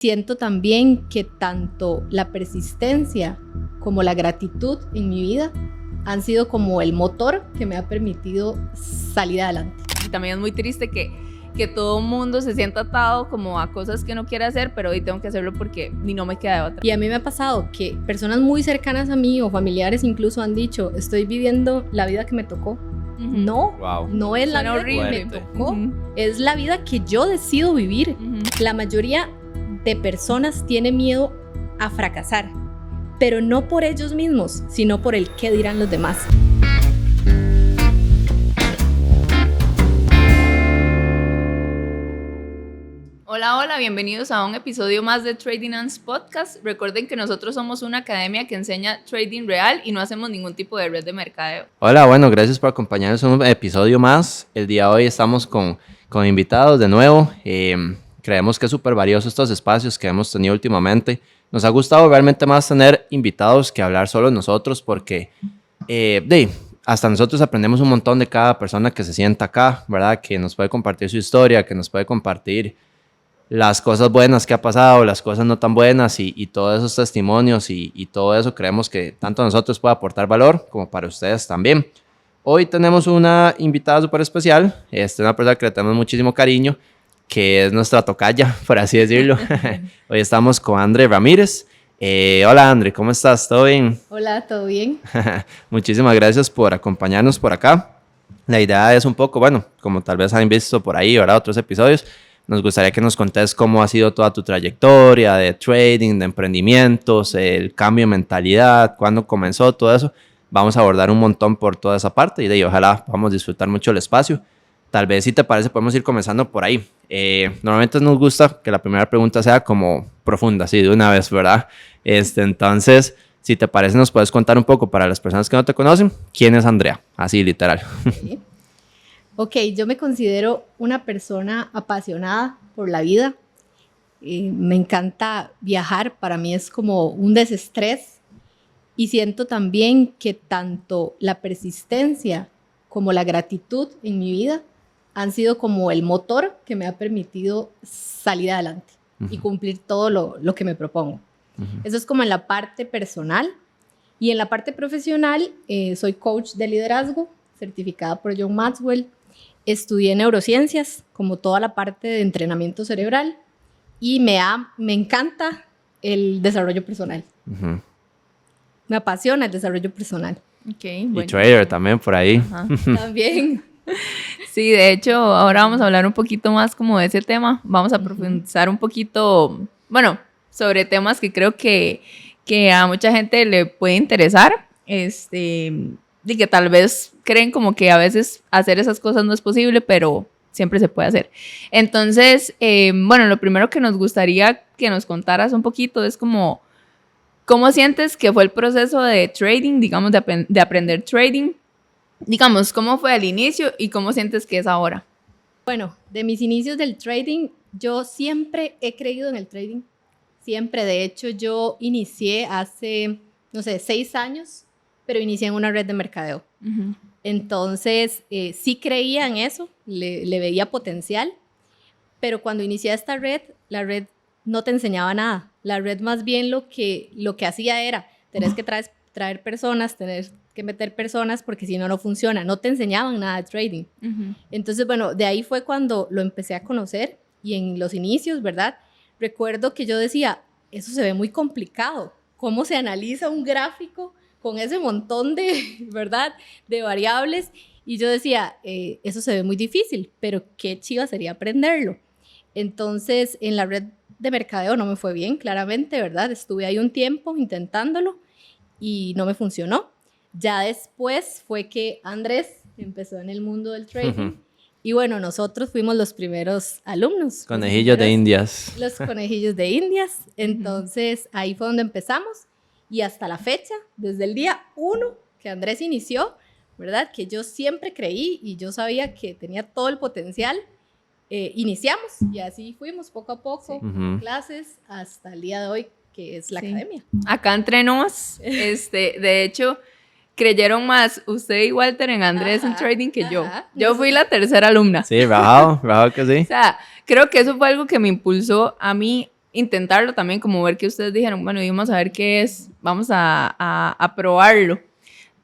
Siento también que tanto la persistencia como la gratitud en mi vida han sido como el motor que me ha permitido salir adelante. Y también es muy triste que todo el mundo se sienta atado como a cosas que no quiere hacer, pero hoy tengo que hacerlo porque ni no me queda de otra. Y a mí me ha pasado que personas muy cercanas a mí o familiares incluso han dicho, estoy viviendo la vida que me tocó. No, no es la vida que me tocó, es la vida que yo decido vivir. La mayoría de personas tiene miedo a fracasar, pero no por ellos mismos, sino por el qué dirán los demás. Hola, bienvenidos a un episodio más de Trading Ants Podcast. Recuerden que nosotros somos una academia que enseña trading real y no hacemos ningún tipo de red de mercadeo. Hola, bueno, gracias por acompañarnos en un episodio más. El día de hoy estamos con invitados de nuevo. Creemos que es súper valioso estos espacios que hemos tenido últimamente. Nos ha gustado realmente más tener invitados que hablar solo nosotros porque hasta nosotros aprendemos un montón de cada persona que se sienta acá, ¿verdad? Que nos puede compartir su historia, que nos puede compartir las cosas buenas que ha pasado, las cosas no tan buenas y todos esos testimonios y todo eso creemos que tanto a nosotros puede aportar valor como para ustedes también. Hoy tenemos una invitada súper especial, una persona que le tenemos muchísimo cariño, que es nuestra tocaya, por así decirlo. Hoy estamos con Andre Ramírez. Hola Andre, ¿cómo estás? ¿Todo bien? Hola, ¿todo bien? Muchísimas gracias por acompañarnos por acá. La idea es un poco, bueno, como tal vez han visto por ahí, ¿verdad? Otros episodios. Nos gustaría que nos contés cómo ha sido toda tu trayectoria de trading, de emprendimientos, el cambio de mentalidad, cuándo comenzó, todo eso. Vamos a abordar un montón por toda esa parte y ojalá podamos disfrutar mucho el espacio. Tal vez, si te parece, podemos ir comenzando por ahí. Normalmente nos gusta que la primera pregunta sea como profunda, así de una vez, ¿verdad? Entonces, si te parece, nos puedes contar un poco para las personas que no te conocen, ¿quién es Andrea? Así, literal. Ok, yo me considero una persona apasionada por la vida. Me encanta viajar, para mí es como un desestrés. Y siento también que tanto la persistencia como la gratitud en mi vida han sido como el motor que me ha permitido salir adelante y cumplir todo lo que me propongo. Eso es como en la parte personal. Y en la parte profesional, soy coach de liderazgo, certificada por John Maxwell. Estudié neurociencias, como toda la parte de entrenamiento cerebral. Y me encanta el desarrollo personal. Me apasiona el desarrollo personal. Okay, bueno. Y trader también por ahí. También. Sí, de hecho, ahora vamos a hablar un poquito más como de ese tema. Vamos a profundizar un poquito, bueno, sobre temas que creo que a mucha gente le puede interesar. Y que tal vez creen como que a veces hacer esas cosas no es posible, pero siempre se puede hacer. Entonces, bueno, lo primero que nos gustaría que nos contaras un poquito es como ¿cómo sientes que fue el proceso de trading, digamos, de aprender trading? Digamos, ¿cómo fue al inicio y cómo sientes que es ahora? Bueno, de mis inicios del trading, yo siempre he creído en el trading. Siempre, de hecho, yo inicié hace, 6 años, pero inicié en una red de mercadeo. Entonces, sí creía en eso, le veía potencial, pero cuando inicié esta red, la red no te enseñaba nada. La red más bien lo que hacía era, tenés que traer personas, tenés que meter personas porque si no, no funciona. No te enseñaban nada de trading. Entonces, bueno, de ahí fue cuando lo empecé a conocer y en los inicios, ¿verdad? Recuerdo que yo decía, eso se ve muy complicado. ¿Cómo se analiza un gráfico con ese montón de, ¿verdad?, de variables? Y yo decía, eso se ve muy difícil, pero qué chiva sería aprenderlo. Entonces, en la red de mercadeo no me fue bien, claramente, ¿verdad? Estuve ahí un tiempo intentándolo y no me funcionó. Ya después fue que Andrés empezó en el mundo del trading y bueno, nosotros fuimos los primeros alumnos. Conejillos de Indias. Los conejillos de Indias. Entonces, ahí fue donde empezamos y hasta la fecha, desde el día 1 que Andrés inició, ¿verdad? Que yo siempre creí y yo sabía que tenía todo el potencial. Iniciamos y así fuimos poco a poco, clases hasta el día de hoy, que es la academia. Acá entre nos, de hecho, creyeron más usted y Walter en Andrés en trading que yo. Yo fui la tercera alumna. Sí, bravo que sí. O sea, creo que eso fue algo que me impulsó a mí intentarlo también, como ver que ustedes dijeron, bueno, vamos a ver qué es, vamos a probarlo.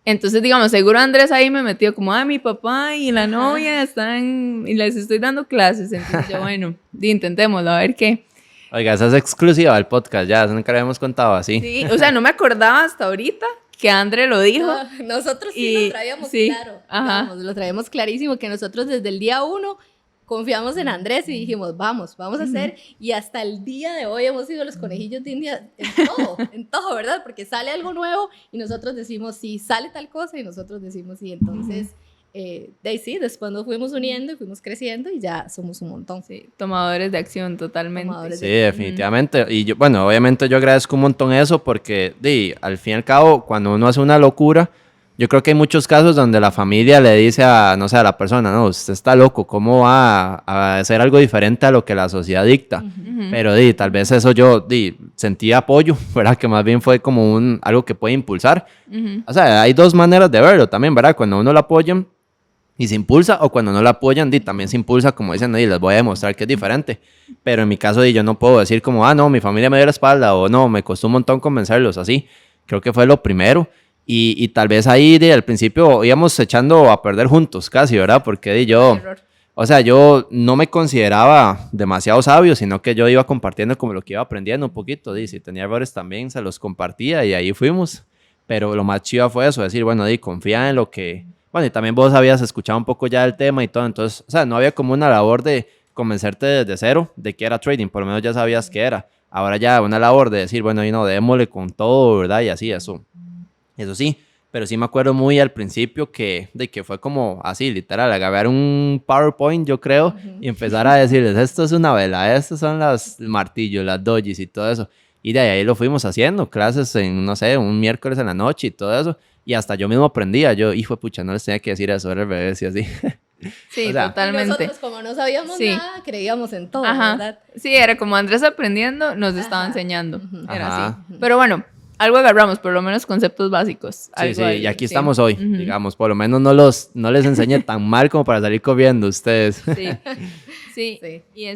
Entonces, digamos, seguro Andrés ahí me metió como, mi papá y la novia están, y les estoy dando clases. Entonces yo, bueno, intentémoslo, a ver qué. Oiga, esa es exclusiva del podcast, ya, eso nunca lo habíamos contado así. Sí, o sea, no me acordaba hasta ahorita que André lo dijo. No, nosotros sí lo traíamos claro, digamos, lo traíamos clarísimo, que nosotros desde el día 1 confiamos en Andrés y dijimos, vamos a hacer, y hasta el día de hoy hemos sido los conejillos de India en todo, ¿verdad? Porque sale algo nuevo y nosotros decimos sí, sale tal cosa y nosotros decimos sí, entonces, sí, después nos fuimos uniendo y fuimos creciendo y ya somos un montón. Sí, tomadores de acción totalmente. Sí, definitivamente, y yo, bueno, obviamente yo agradezco un montón eso porque, al fin y al cabo, cuando uno hace una locura, yo creo que hay muchos casos donde la familia le dice a, no sé, a la persona, no, usted está loco, ¿cómo va a hacer algo diferente a lo que la sociedad dicta? Pero tal vez eso yo sentí apoyo, ¿verdad? Que más bien fue como algo que puede impulsar. O sea, hay dos maneras de verlo también, ¿verdad? Cuando uno lo apoyan y se impulsa, o cuando no lo apoyan, también se impulsa, como dicen, les voy a demostrar que es diferente. Pero en mi caso, yo no puedo decir como, no, mi familia me dio la espalda, o no, me costó un montón convencerlos, así. Creo que fue lo primero. Y tal vez ahí al principio íbamos echando a perder juntos casi, ¿verdad? Porque yo no me consideraba demasiado sabio, sino que yo iba compartiendo como lo que iba aprendiendo un poquito. Si tenía errores también se los compartía y ahí fuimos. Pero lo más chido fue eso, decir, bueno, confía en lo que... Bueno, y también vos habías escuchado un poco ya el tema y todo, entonces, o sea, no había como una labor de convencerte desde cero de que era trading, por lo menos ya sabías qué era. Ahora ya una labor de decir, bueno, démosle con todo, ¿verdad? Y así, eso sí, pero sí me acuerdo muy al principio que fue como así, literal, agarrar un PowerPoint, yo creo, y empezar a decirles, esto es una vela, estos son los martillos, las dojis y todo eso. Y de ahí lo fuimos haciendo, clases en, no sé, un miércoles en la noche y todo eso. Y hasta yo mismo aprendía, hijo de pucha, no les tenía que decir eso, era al revés y así. Sí, o sea, totalmente. Y nosotros, como no sabíamos nada, creíamos en todo, ¿verdad? Sí, era como Andrés aprendiendo, nos estaba enseñando. Era así. Pero bueno, algo agarramos, por lo menos conceptos básicos. Sí, y aquí estamos hoy, digamos, por lo menos no les enseñé tan mal como para salir corriendo ustedes. Sí. Y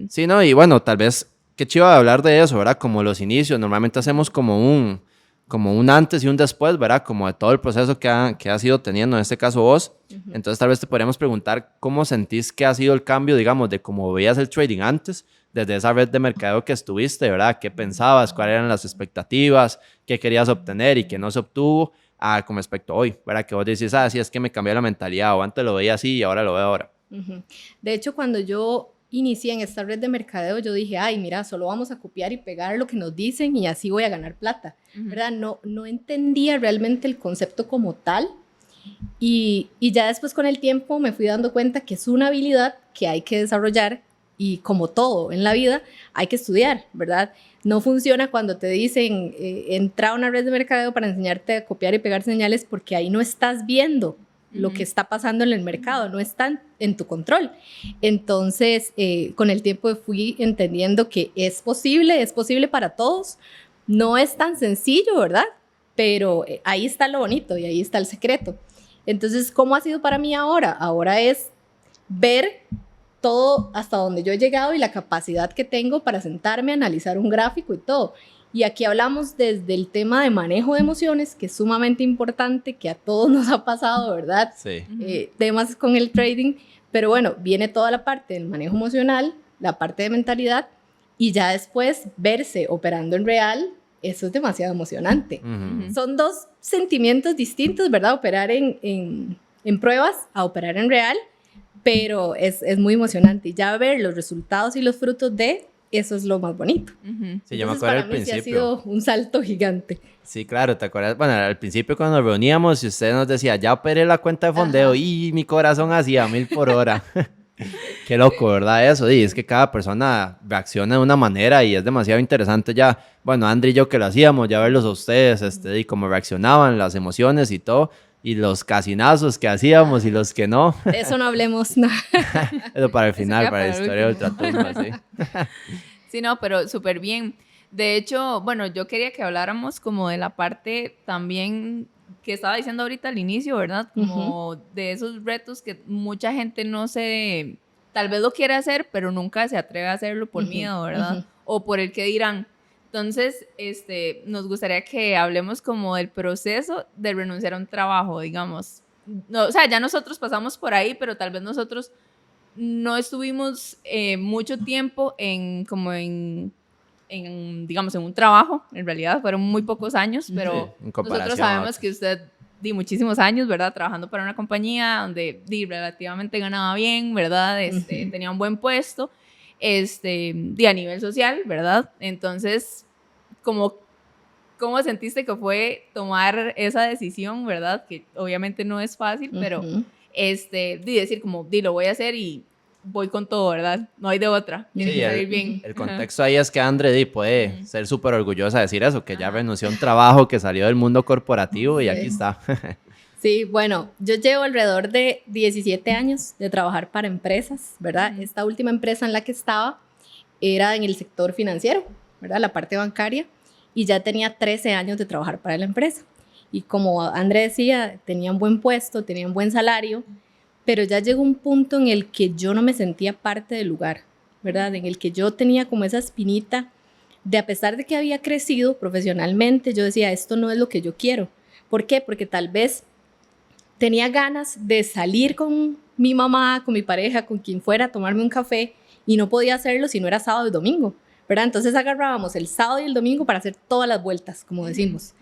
Sí, no, y bueno, tal vez, qué chido hablar de eso, ¿verdad? Como los inicios, normalmente hacemos como un antes y un después, ¿verdad? Como de todo el proceso que has ido teniendo, en este caso vos. Entonces tal vez te podríamos preguntar cómo sentís que ha sido el cambio, digamos, de cómo veías el trading antes, desde esa red de mercadeo que estuviste, ¿verdad? ¿Qué pensabas? ¿Cuáles eran las expectativas? ¿Qué querías obtener y qué no se obtuvo? Con respecto a hoy, ¿verdad? Que vos decís, sí, es que me cambió la mentalidad, o antes lo veía así y ahora lo veo ahora. De hecho, cuando yo inicié en esta red de mercadeo, yo dije, mira, solo vamos a copiar y pegar lo que nos dicen y así voy a ganar plata, ¿verdad? No entendía realmente el concepto como tal. Y ya después con el tiempo me fui dando cuenta que es una habilidad que hay que desarrollar. Y como todo en la vida, hay que estudiar, ¿verdad? No funciona cuando te dicen, entra a una red de mercadeo para enseñarte a copiar y pegar señales, porque ahí no estás viendo lo que está pasando en el mercado, no está en tu control. Entonces, con el tiempo fui entendiendo que es posible para todos. No es tan sencillo, ¿verdad? Pero ahí está lo bonito y ahí está el secreto. Entonces, ¿cómo ha sido para mí ahora? Ahora es ver todo hasta donde yo he llegado y la capacidad que tengo para sentarme, analizar un gráfico y todo. Y aquí hablamos desde el tema de manejo de emociones, que es sumamente importante, que a todos nos ha pasado, ¿verdad? Sí. Temas con el trading, pero bueno, viene toda la parte del manejo emocional, la parte de mentalidad, y ya después verse operando en real, eso es demasiado emocionante. Son dos sentimientos distintos, ¿verdad? Operar en pruebas a operar en real, pero es muy emocionante. Y ya ver los resultados y los frutos de eso es lo más bonito. Sí, yo me acuerdo al principio. Sí ha sido un salto gigante. Sí, claro, ¿te acuerdas? Bueno, al principio cuando nos reuníamos y usted nos decía, ya operé la cuenta de fondeo y mi corazón hacía 1000 por hora. Qué loco, ¿verdad? Eso, y es que cada persona reacciona de una manera y es demasiado interesante ya. Bueno, André y yo que lo hacíamos, ya verlos a ustedes, y cómo reaccionaban, las emociones y todo. Y los casinazos que hacíamos y los que no. De eso no hablemos, no. Eso para el final, para la historia de Ultratumba, sí. Sí, no, pero súper bien. De hecho, bueno, yo quería que habláramos como de la parte también que estaba diciendo ahorita al inicio, ¿verdad? Como de esos retos que mucha gente no se... Tal vez lo quiere hacer, pero nunca se atreve a hacerlo por miedo, ¿verdad? o por el qué dirán. Entonces, nos gustaría que hablemos como del proceso de renunciar a un trabajo, digamos. No, o sea, ya nosotros pasamos por ahí, pero tal vez nosotros no estuvimos mucho tiempo digamos, en un trabajo, en realidad fueron muy pocos años, pero Sí, en comparación nosotros a sabemos otros. que usted di muchísimos años, ¿verdad? Trabajando para una compañía donde relativamente ganaba bien, ¿verdad? Tenía un buen puesto, a nivel social, ¿verdad? Entonces, ¿cómo sentiste que fue tomar esa decisión, ¿verdad? Que obviamente no es fácil, pero decir como, lo voy a hacer y voy con todo, ¿verdad? No hay de otra, tiene Sí, que salir bien. el contexto ahí es que Andre puede ser súper orgullosa de decir eso, que ya renunció a un trabajo, que salió del mundo corporativo y aquí Sí. está. Sí, bueno, yo llevo alrededor de 17 años de trabajar para empresas, ¿verdad? Esta última empresa en la que estaba era en el sector financiero, ¿verdad? La parte bancaria, y ya tenía 13 años de trabajar para la empresa. Y como André decía, tenía un buen puesto, tenía un buen salario, pero ya llegó un punto en el que yo no me sentía parte del lugar, ¿verdad? En el que yo tenía como esa espinita de, a pesar de que había crecido profesionalmente, yo decía, esto no es lo que yo quiero. ¿Por qué? Porque tal vez tenía ganas de salir con mi mamá, con mi pareja, con quien fuera, a tomarme un café, y no podía hacerlo si no era sábado y domingo, ¿verdad? Entonces agarrábamos el sábado y el domingo para hacer todas las vueltas, como decimos,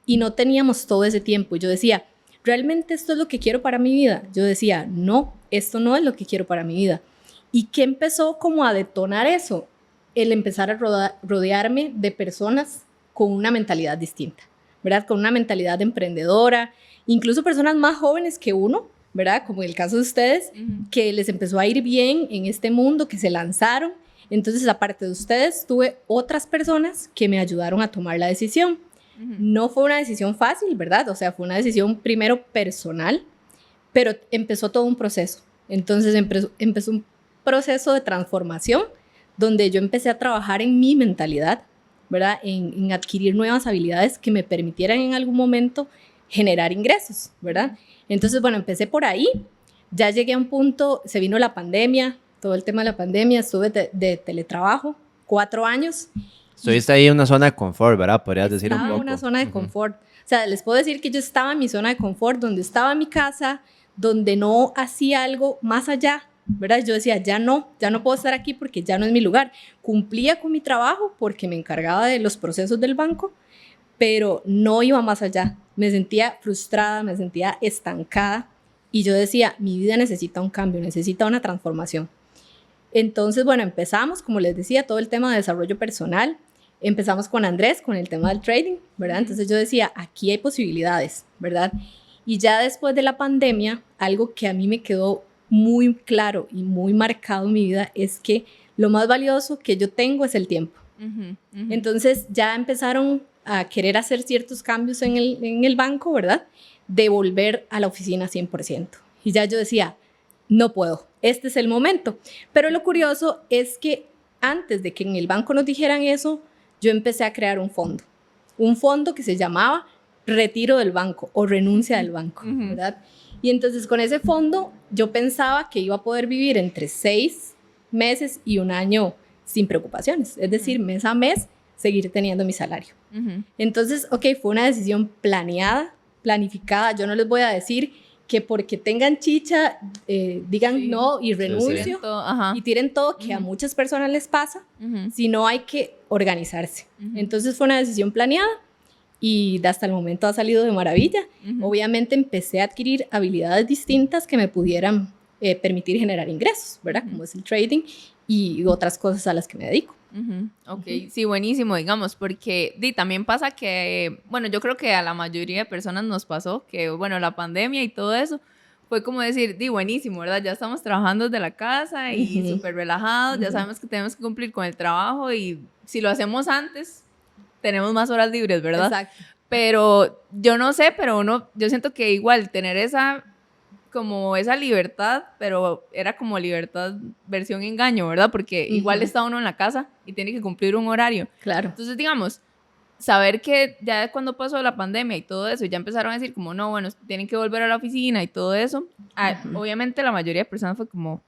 y no teníamos todo ese tiempo. Y yo decía, ¿realmente esto es lo que quiero para mi vida? Yo decía, no, esto no es lo que quiero para mi vida. ¿Y qué empezó como a detonar eso? El empezar a rodearme de personas con una mentalidad distinta, ¿verdad? Con una mentalidad emprendedora, incluso personas más jóvenes que uno, ¿verdad? Como en el caso de ustedes, que les empezó a ir bien en este mundo, que se lanzaron. Entonces, aparte de ustedes, tuve otras personas que me ayudaron a tomar la decisión. No fue una decisión fácil, ¿verdad? O sea, fue una decisión primero personal, pero empezó todo un proceso. Entonces, empezó un proceso de transformación donde yo empecé a trabajar en mi mentalidad, ¿verdad? En adquirir nuevas habilidades que me permitieran en algún momento generar ingresos, ¿verdad? Entonces, bueno, empecé por ahí, ya llegué a un punto, se vino la pandemia, todo el tema de la pandemia, estuve de teletrabajo 4 años. Estuviste ahí en una zona de confort, ¿verdad? Podrías decir un poco. Estaba en una zona de confort. O sea, les puedo decir que yo estaba en mi zona de confort, donde estaba mi casa, donde no hacía algo más allá, ¿verdad? Yo decía, ya no puedo estar aquí porque ya no es mi lugar. Cumplía con mi trabajo porque me encargaba de los procesos del banco, pero no iba más allá. Me sentía frustrada, me sentía estancada y yo decía, mi vida necesita un cambio, necesita una transformación. Entonces, bueno, empezamos, como les decía, todo el tema de desarrollo personal. Empezamos con Andrés, con el tema del trading, ¿verdad? Entonces yo decía, aquí hay posibilidades, ¿verdad? Y ya después de la pandemia, algo que a mí me quedó muy claro y muy marcado en mi vida es que lo más valioso que yo tengo es el tiempo. Entonces ya empezaron a querer hacer ciertos cambios en el banco, ¿verdad? De volver a la oficina 100%. Y ya yo decía, no puedo, este es el momento. Pero lo curioso es que antes de que en el banco nos dijeran eso, yo empecé a crear un fondo que se llamaba Retiro del Banco o Renuncia del Banco, ¿verdad? Y entonces con ese fondo yo pensaba que iba a poder vivir entre 6 meses y 1 año sin preocupaciones, es decir, mes a mes seguir teniendo mi salario. Entonces, ok, fue una decisión planeada, planificada. Yo no les voy a decir que porque tengan chicha digan no y renuncio y tiren todo, que a muchas personas les pasa, sino hay que organizarse. Entonces fue una decisión planeada y hasta el momento ha salido de maravilla. Obviamente empecé a adquirir habilidades distintas que me pudieran permitir generar ingresos, ¿verdad? Como es el trading y otras cosas a las que me dedico. Ok, sí, buenísimo, digamos, porque también pasa que, bueno, yo creo que a la mayoría de personas nos pasó que, bueno, la pandemia y todo eso fue como decir, buenísimo, ¿verdad? Ya estamos trabajando desde la casa y súper relajados, ya sabemos que tenemos que cumplir con el trabajo y si lo hacemos antes, tenemos más horas libres, ¿verdad? Exacto. Pero yo no sé, pero yo siento que igual tener esa libertad, pero era como libertad versión engaño, ¿verdad? Porque igual está uno en la casa y tiene que cumplir un horario. Claro. Entonces, digamos, saber que ya cuando pasó la pandemia y todo eso, ya empezaron a decir como, no, bueno, tienen que volver a la oficina y todo eso, obviamente la mayoría de personas fue como,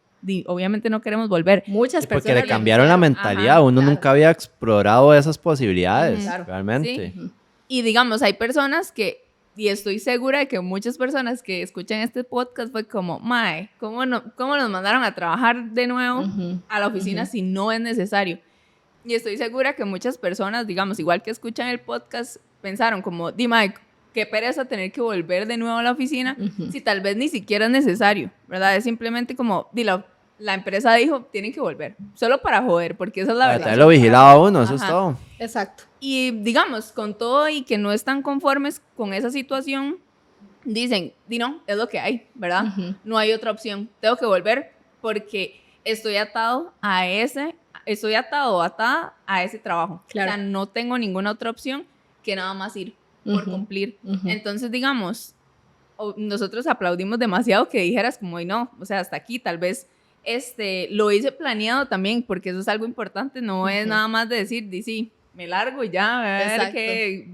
obviamente no queremos volver. Muchas Porque personas le cambiaron la mentalidad, Ajá, uno claro. nunca había explorado esas posibilidades, Claro. realmente. Sí. Y digamos, hay personas que, y estoy segura de que muchas personas que escuchan este podcast fue como, mae, ¿cómo nos mandaron a trabajar de nuevo Ujú, a la oficina si no es necesario? Y estoy segura que muchas personas, digamos, igual que escuchan el podcast, pensaron como, di mae, qué pereza tener que volver de nuevo a la oficina ujú. si tal vez ni siquiera es necesario, ¿verdad? Es simplemente como, la empresa dijo, tienen que volver, solo para joder, porque esa es la Para verdad. tenerlo vigilado a uno, eso es Ajá. todo. Exacto. Y digamos, con todo y que no están conformes con esa situación, dicen, di no, es lo que hay, ¿verdad? Ujú. No hay otra opción. Tengo que volver porque estoy atado o atada a ese trabajo. Claro. O sea, no tengo ninguna otra opción que nada más ir por Ujú, cumplir. ujú. Entonces, digamos, nosotros aplaudimos demasiado que dijeras como, y no, o sea, hasta aquí tal vez lo hice planeado también, porque eso es algo importante, no es Ujú. nada más de decir, di sí, me largo y ya, Exacto.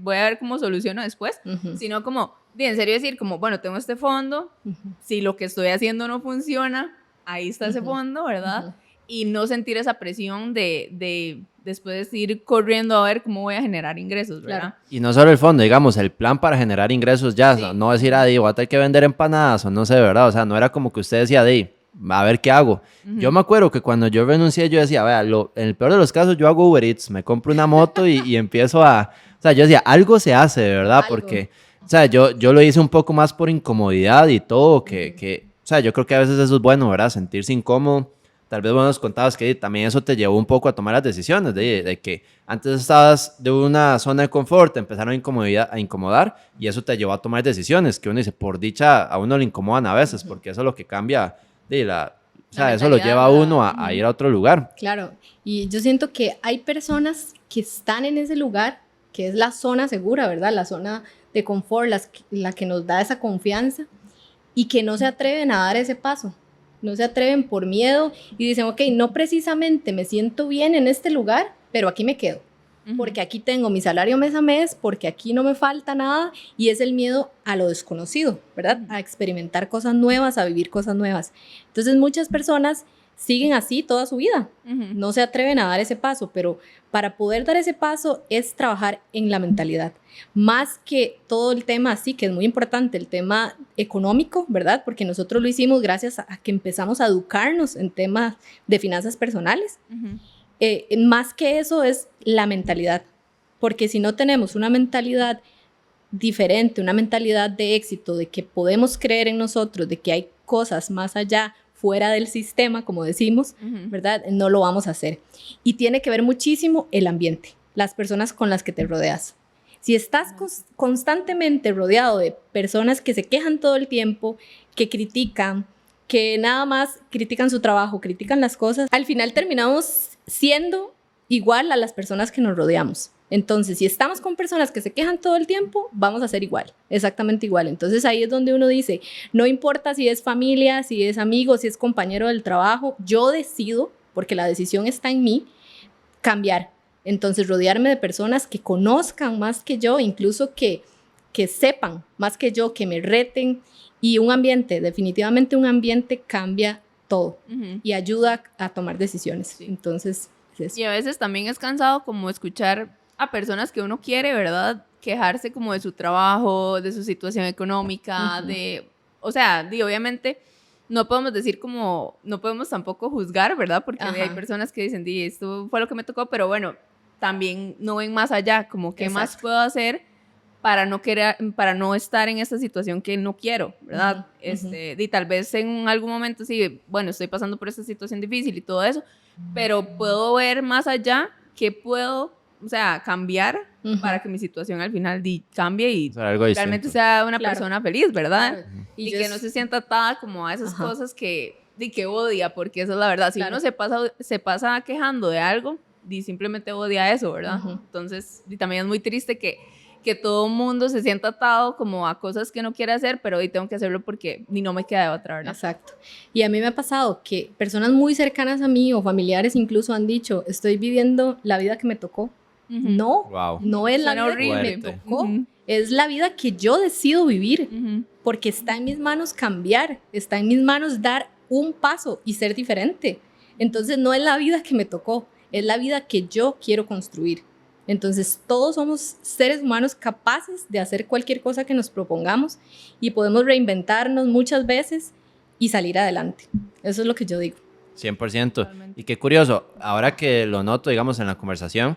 voy a ver cómo soluciono después, Ujú, sino como, en serio decir, como, bueno, tengo este fondo, ujú. si lo que estoy haciendo no funciona, ahí está ese Ujú, fondo, ¿verdad? ujú. Y no sentir esa presión de después ir corriendo a ver cómo voy a generar ingresos, ¿verdad? Claro. Y no solo el fondo, digamos, el plan para generar ingresos ya, Sí. no decir, voy a tener que vender empanadas o no sé, ¿verdad? O sea, no era como que usted decía, a ver qué hago. Yo me acuerdo que cuando yo renuncié, yo decía, vea, en el peor de los casos, yo hago Uber Eats, me compro una moto y empiezo o sea, yo decía, algo se hace, de verdad, Algo. porque, o sea, yo lo hice un poco más por incomodidad y todo, o sea, yo creo que a veces eso es bueno, ¿verdad? Sentirse incómodo. Tal vez vos nos contabas que también eso te llevó un poco a tomar las decisiones, de que antes estabas de una zona de confort, te empezaron a incomodar y eso te llevó a tomar decisiones que uno dice, por dicha, a uno le incomodan a veces, porque eso es lo que cambia, o sea, eso lo lleva a uno a ir a otro lugar. Claro, y yo siento que hay personas que están en ese lugar, que es la zona segura, ¿verdad? La zona de confort, la que nos da esa confianza y que no se atreven a dar ese paso, no se atreven por miedo y dicen, ok, no precisamente me siento bien en este lugar, pero aquí me quedo, porque aquí tengo mi salario mes a mes, porque aquí no me falta nada y es el miedo a lo desconocido, ¿verdad? A experimentar cosas nuevas, a vivir cosas nuevas. Entonces muchas personas siguen así toda su vida, no se atreven a dar ese paso, pero para poder dar ese paso es trabajar en la mentalidad, más que todo el tema así, que es muy importante, el tema económico, ¿verdad? Porque nosotros lo hicimos gracias a que empezamos a educarnos en temas de finanzas personales. Más que eso es la mentalidad, porque si no tenemos una mentalidad diferente, una mentalidad de éxito, de que podemos creer en nosotros, de que hay cosas más allá, fuera del sistema, como decimos, ¿verdad? No lo vamos a hacer. Y tiene que ver muchísimo el ambiente, las personas con las que te rodeas. Si estás constantemente rodeado de personas que se quejan todo el tiempo, que critican, que nada más critican su trabajo, critican las cosas, al final terminamos siendo igual a las personas que nos rodeamos. Entonces, si estamos con personas que se quejan todo el tiempo, vamos a ser igual, exactamente igual. Entonces, ahí es donde uno dice, no importa si es familia, si es amigo, si es compañero del trabajo, yo decido, porque la decisión está en mí, cambiar. Entonces, rodearme de personas que conozcan más que yo, incluso que sepan más que yo, que me reten. Y un ambiente, definitivamente un ambiente cambia todo y ayuda a tomar decisiones. Sí. Entonces, es eso. Y a veces también es cansado como escuchar a personas que uno quiere, ¿verdad? Quejarse como de su trabajo, de su situación económica, o sea, obviamente no podemos decir como, no podemos tampoco juzgar, ¿verdad? Porque hay personas que dicen, esto fue lo que me tocó, pero bueno, también no ven más allá, como qué más puedo hacer para no estar en esta situación que no quiero, ¿verdad? Y tal vez en algún momento sí, bueno, estoy pasando por esta situación difícil y todo eso, pero puedo ver más allá qué puedo, o sea, cambiar para que mi situación al final cambie y realmente sea una persona feliz, ¿verdad? Claro. Y que no se sienta atada como a esas cosas que odia, porque eso es la verdad. Si uno se pasa quejando de algo, simplemente odia eso, ¿verdad? Entonces, también es muy triste que todo el mundo se sienta atado como a cosas que no quiere hacer, pero hoy tengo que hacerlo porque ni no me queda de otra, ¿verdad? Exacto. Y a mí me ha pasado que personas muy cercanas a mí o familiares incluso han dicho, estoy viviendo la vida que me tocó. No, no es la vida que me tocó, es la vida que yo decido vivir, porque está en mis manos cambiar, está en mis manos dar un paso y ser diferente. Entonces no es la vida que me tocó, es la vida que yo quiero construir. Entonces todos somos seres humanos capaces de hacer cualquier cosa que nos propongamos y podemos reinventarnos muchas veces y salir adelante. Eso es lo que yo digo. 100%. Totalmente. Y qué curioso, ahora que lo noto, digamos, en la conversación,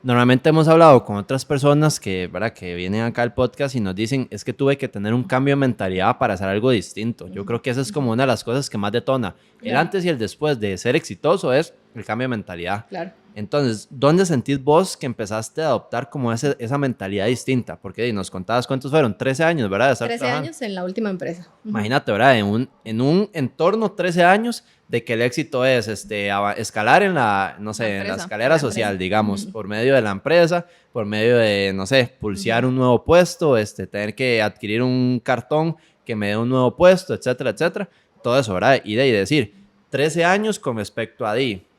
normalmente hemos hablado con otras personas que, ¿verdad?, que vienen acá al podcast y nos dicen, es que tuve que tener un cambio de mentalidad para hacer algo distinto. Yo creo que esa es como una de las cosas que más detona. El Claro. antes y el después de ser exitoso es el cambio de mentalidad. Claro. Entonces, ¿dónde sentís vos que empezaste a adoptar como esa mentalidad distinta? Porque nos contabas cuántos fueron, 13 años, ¿verdad? De estar 13 trabajando. años en la última empresa. Imagínate, ¿verdad? En un entorno 13 años de que el éxito es escalar en la, no sé, La en la empresa. escalera La social, empresa. digamos, por medio de la empresa, por medio de, no sé, pulsear un nuevo puesto, tener que adquirir un cartón que me dé un nuevo puesto, etcétera, etcétera. Todo eso, ¿verdad? Y de decir, 13 años con respecto a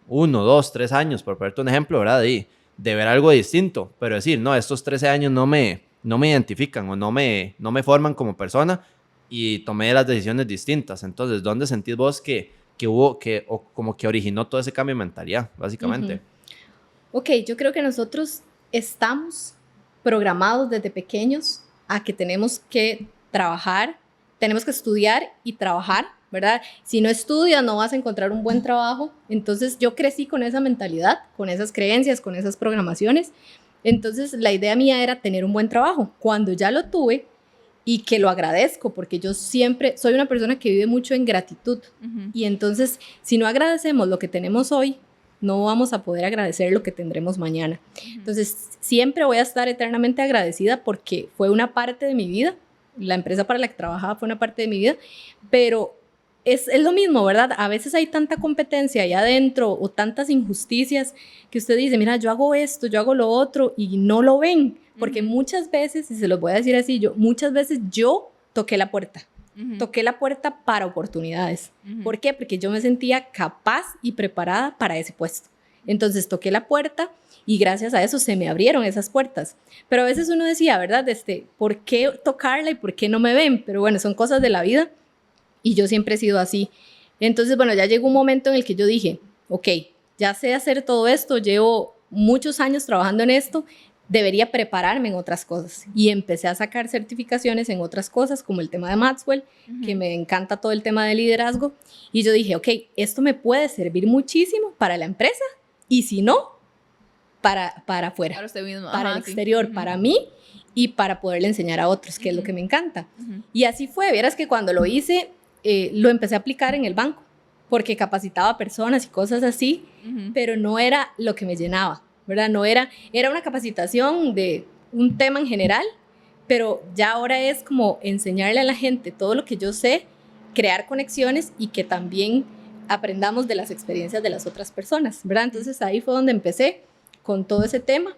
1, 2, 3 años, por ponerte un ejemplo, ¿verdad? De ver algo distinto, pero decir, no, estos 13 años no me identifican o no me forman como persona y tomé las decisiones distintas. Entonces, ¿dónde sentís vos que hubo, o como que originó todo ese cambio de mentalidad, básicamente? Ok, yo creo que nosotros estamos programados desde pequeños a que tenemos que trabajar, tenemos que estudiar y trabajar, ¿verdad? Si no estudias no vas a encontrar un buen trabajo. Entonces yo crecí con esa mentalidad, con esas creencias, con esas programaciones. Entonces la idea mía era tener un buen trabajo. Cuando ya lo tuve, y que lo agradezco, porque yo siempre soy una persona que vive mucho en gratitud. Ujú. Y entonces, si no agradecemos lo que tenemos hoy, no vamos a poder agradecer lo que tendremos mañana. Entonces, siempre voy a estar eternamente agradecida porque fue una parte de mi vida. La empresa para la que trabajaba fue una parte de mi vida, pero es lo mismo, ¿verdad? A veces hay tanta competencia ahí adentro o tantas injusticias que usted dice, mira, yo hago esto, yo hago lo otro y no lo ven. Porque muchas veces, y se los voy a decir así, muchas veces yo toqué la puerta. Toqué la puerta para oportunidades. ¿Por qué? Porque yo me sentía capaz y preparada para ese puesto. Entonces toqué la puerta y gracias a eso se me abrieron esas puertas. Pero a veces uno decía, ¿verdad? ¿Por qué tocarla y por qué no me ven? Pero bueno, son cosas de la vida y yo siempre he sido así. Entonces, bueno, ya llegó un momento en el que yo dije, ok, ya sé hacer todo esto, llevo muchos años trabajando en esto, debería prepararme en otras cosas. Y empecé a sacar certificaciones en otras cosas, como el tema de Maxwell, que me encanta todo el tema de liderazgo. Y yo dije, ok, esto me puede servir muchísimo para la empresa y si no, para afuera, Para usted mismo. para Ajá, el sí. exterior, para mí y para poderle enseñar a otros, que es lo que me encanta. Y así fue. Vieras que cuando lo hice, lo empecé a aplicar en el banco, porque capacitaba a personas y cosas así, pero no era lo que me llenaba, ¿verdad? No era una capacitación de un tema en general, pero ya ahora es como enseñarle a la gente todo lo que yo sé, crear conexiones y que también aprendamos de las experiencias de las otras personas, ¿verdad? Entonces ahí fue donde empecé con todo ese tema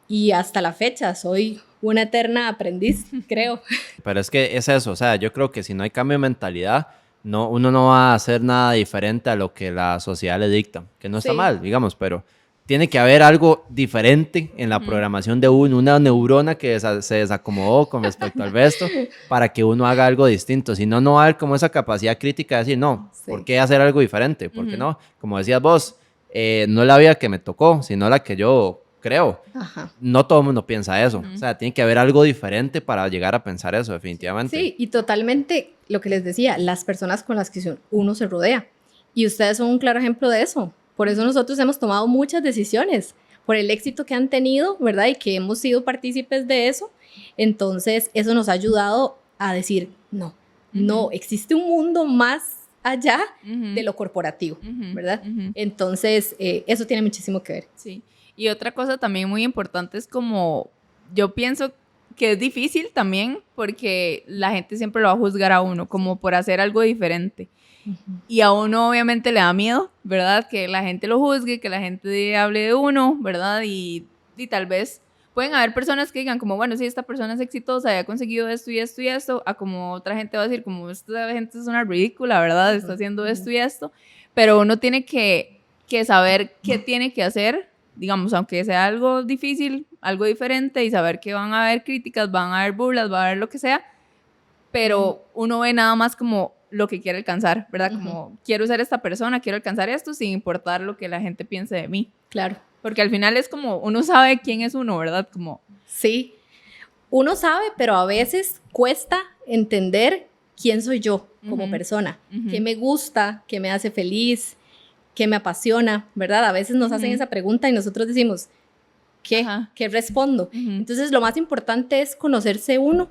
y hasta la fecha soy una eterna aprendiz, creo. Pero es que es eso, o sea, yo creo que si no hay cambio de mentalidad, uno no va a hacer nada diferente a lo que la sociedad le dicta, que no está Sí. mal, digamos, pero tiene que haber algo diferente en la programación de uno, una neurona que se desacomodó con respecto al resto para que uno haga algo distinto. Si no, no va a haber como esa capacidad crítica de decir, no, Sí. ¿por qué hacer algo diferente? ¿Por qué no? Como decías vos, no es la vida que me tocó, sino la que yo creo. Ajá. No todo el mundo piensa eso. O sea, tiene que haber algo diferente para llegar a pensar eso, definitivamente. Sí, y totalmente lo que les decía, las personas con las que uno se rodea. Y ustedes son un claro ejemplo de eso. Por eso nosotros hemos tomado muchas decisiones, por el éxito que han tenido, ¿verdad? Y que hemos sido partícipes de eso. Entonces, eso nos ha ayudado a decir, no, existe un mundo más allá de lo corporativo, ¿verdad? Entonces, eso tiene muchísimo que ver. Sí. Y otra cosa también muy importante es como, yo pienso que es difícil también porque la gente siempre lo va a juzgar a uno como por hacer algo diferente. Y a uno obviamente le da miedo, ¿verdad? Que la gente lo juzgue, que la gente hable de uno, ¿verdad? Y tal vez pueden haber personas que digan como, bueno, sí, esta persona es exitosa y ha conseguido esto y esto y esto, a como otra gente va a decir como, esta gente es una ridícula, ¿verdad? Está haciendo esto y esto. Pero uno tiene que saber qué tiene que hacer, digamos, aunque sea algo difícil, algo diferente, y saber que van a haber críticas, van a haber burlas, va a haber lo que sea, pero uno ve nada más como lo que quiere alcanzar, ¿verdad? Como quiero ser esta persona, quiero alcanzar esto sin importar lo que la gente piense de mí. Claro. Porque al final es como, uno sabe quién es uno, ¿verdad? Como... Sí, uno sabe, pero a veces cuesta entender quién soy yo como persona, qué me gusta, qué me hace feliz, qué me apasiona, ¿verdad? A veces nos hacen esa pregunta y nosotros decimos, ¿qué respondo? Entonces, lo más importante es conocerse uno,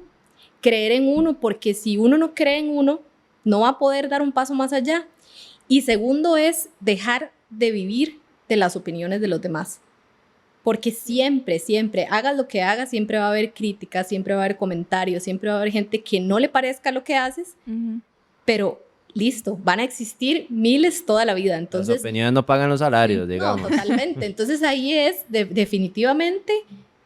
creer en uno, porque si uno no cree en uno, no va a poder dar un paso más allá. Y segundo es dejar de vivir de las opiniones de los demás. Porque siempre, siempre, hagas lo que hagas, siempre va a haber críticas, siempre va a haber comentarios, siempre va a haber gente que no le parezca lo que haces, pero listo, van a existir miles toda la vida. Entonces, las opiniones no pagan los salarios, sí, digamos. No, totalmente. Entonces ahí es definitivamente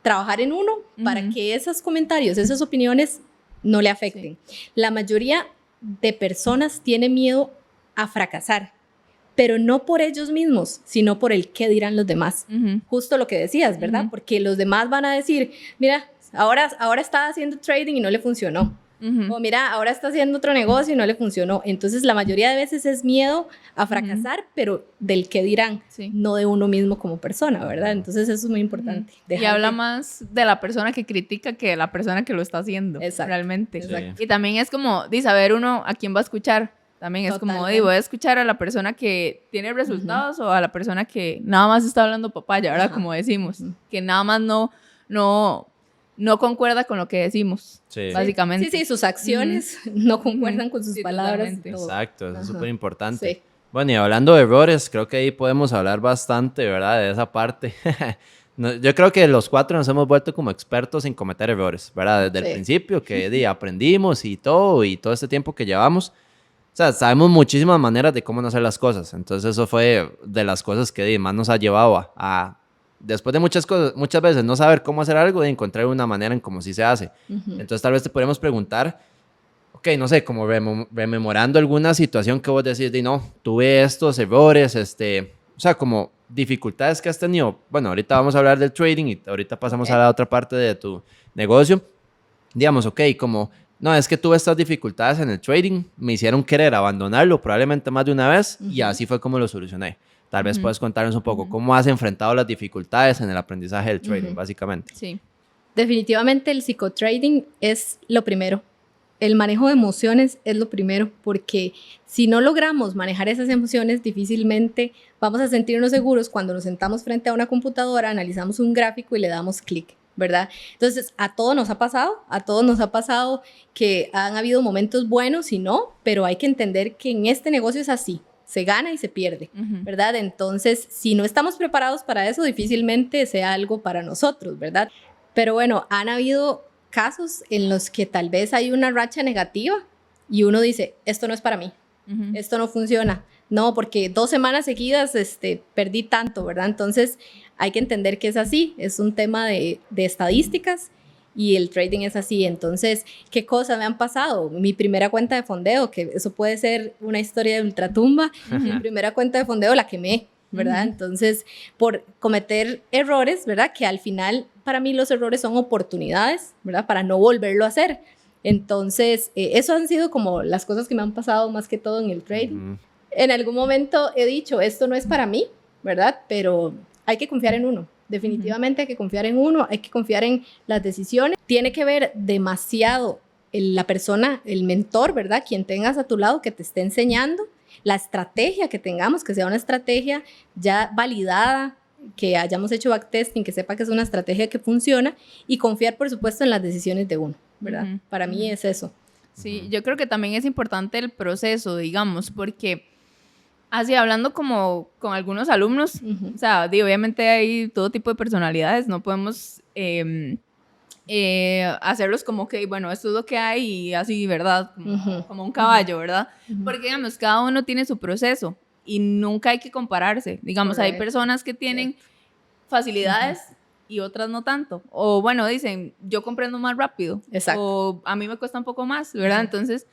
trabajar en uno para que esos comentarios, esas opiniones no le afecten. Sí. La mayoría de personas tiene miedo a fracasar, pero no por ellos mismos, sino por el qué dirán los demás. Justo lo que decías, ¿verdad? Porque los demás van a decir, mira, ahora está haciendo trading y no le funcionó. O mira, ahora está haciendo otro negocio y no le funcionó. Entonces, la mayoría de veces es miedo a fracasar, pero del qué dirán, no de uno mismo como persona, ¿verdad? Entonces, eso es muy importante. Y habla más de la persona que critica que de la persona que lo está haciendo. Exacto. Realmente. Exacto. Y también es como, de saber uno a quién va a escuchar. También es como, voy a escuchar a la persona que tiene resultados o a la persona que nada más está hablando papaya, ¿verdad? Como decimos. Que nada más no concuerda con lo que decimos, básicamente. Sí, sus acciones no concuerdan con sus palabras. Exacto, eso es súper importante. Sí. Bueno, y hablando de errores, creo que ahí podemos hablar bastante, ¿verdad? De esa parte. Yo creo que los cuatro nos hemos vuelto como expertos en cometer errores, ¿verdad? Desde el principio, que aprendimos y todo este tiempo que llevamos. O sea, sabemos muchísimas maneras de cómo no hacer las cosas. Entonces, eso fue de las cosas que más nos ha llevado a después de muchas veces no saber cómo hacer algo, de encontrar una manera en cómo sí se hace. Entonces, tal vez te podemos preguntar, ok, no sé, como rememorando alguna situación que vos decís, no, tuve estos errores, o sea, como dificultades que has tenido. Bueno, ahorita vamos a hablar del trading y ahorita pasamos a la otra parte de tu negocio. Digamos, ok, como... No, es que tuve estas dificultades en el trading, me hicieron querer abandonarlo probablemente más de una vez y así fue como lo solucioné. Tal vez puedes contarnos un poco cómo has enfrentado las dificultades en el aprendizaje del trading, básicamente. Sí. Definitivamente el psicotrading es lo primero. El manejo de emociones es lo primero, porque si no logramos manejar esas emociones, difícilmente vamos a sentirnos seguros cuando nos sentamos frente a una computadora, analizamos un gráfico y le damos clic, ¿verdad? Entonces, a todos nos ha pasado que han habido momentos buenos y no, pero hay que entender que en este negocio es así, se gana y se pierde, ¿verdad? Entonces, si no estamos preparados para eso, difícilmente sea algo para nosotros, ¿verdad? Pero bueno, han habido casos en los que tal vez hay una racha negativa y uno dice, esto no es para mí, esto no funciona. No, porque 2 semanas seguidas perdí tanto, ¿verdad? Entonces hay que entender que es así, es un tema de estadísticas y el trading es así. Entonces, ¿qué cosas me han pasado? Mi primera cuenta de fondeo, que eso puede ser una historia de ultratumba, mi primera cuenta de fondeo la quemé, ¿verdad? Entonces, por cometer errores, ¿verdad? Que al final, para mí los errores son oportunidades, ¿verdad? Para no volverlo a hacer. Entonces, eso han sido como las cosas que me han pasado más que todo en el trading. En algún momento he dicho, esto no es para mí, ¿verdad? Pero hay que confiar en uno. Definitivamente hay que confiar en uno, hay que confiar en las decisiones. Tiene que ver demasiado la persona, el mentor, ¿verdad? Quien tengas a tu lado que te esté enseñando, la estrategia que tengamos, que sea una estrategia ya validada, que hayamos hecho backtesting, que sepa que es una estrategia que funciona y confiar, por supuesto, en las decisiones de uno, ¿verdad? Para mí es eso. Sí, yo creo que también es importante el proceso, digamos, porque así hablando como con algunos alumnos, o sea, obviamente hay todo tipo de personalidades, no podemos hacerlos como que, bueno, esto es lo que hay y así, ¿verdad? Como un caballo, ¿verdad? Porque, digamos, cada uno tiene su proceso y nunca hay que compararse. Digamos, hay personas que tienen facilidades y otras no tanto. O, bueno, dicen, yo comprendo más rápido. Exacto. O a mí me cuesta un poco más, ¿verdad? Entonces,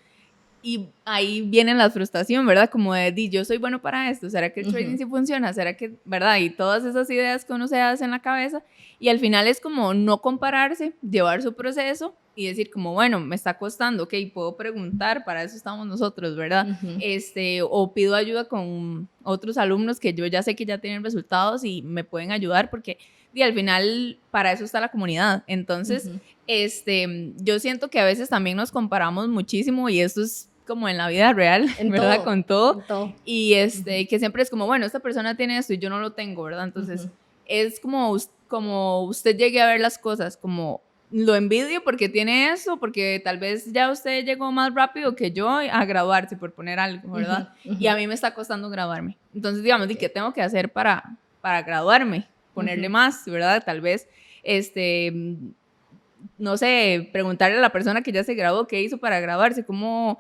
Y ahí viene la frustración, ¿verdad? Como de, "Di, yo soy bueno para esto, ¿será que el trading sí funciona? ¿Será que, verdad?" Y todas esas ideas que uno se hace en la cabeza. Y al final es como no compararse, llevar su proceso y decir como, bueno, me está costando, ok, puedo preguntar, para eso estamos nosotros, ¿verdad? O pido ayuda con otros alumnos que yo ya sé que ya tienen resultados y me pueden ayudar porque y al final para eso está la comunidad. Entonces, yo siento que a veces también nos comparamos muchísimo y esto es como en la vida real, En ¿verdad? todo, Con todo. en todo. Y que siempre es como, bueno, esta persona tiene esto y yo no lo tengo, ¿verdad? Entonces, es como usted llegue a ver las cosas, como lo envidio porque tiene eso, porque tal vez ya usted llegó más rápido que yo a graduarse, por poner algo, ¿verdad? Y a mí me está costando graduarme. Entonces, digamos, ¿y qué tengo que hacer para graduarme? Ponerle más, ¿verdad? Tal vez, no sé, preguntarle a la persona que ya se graduó qué hizo para graduarse, cómo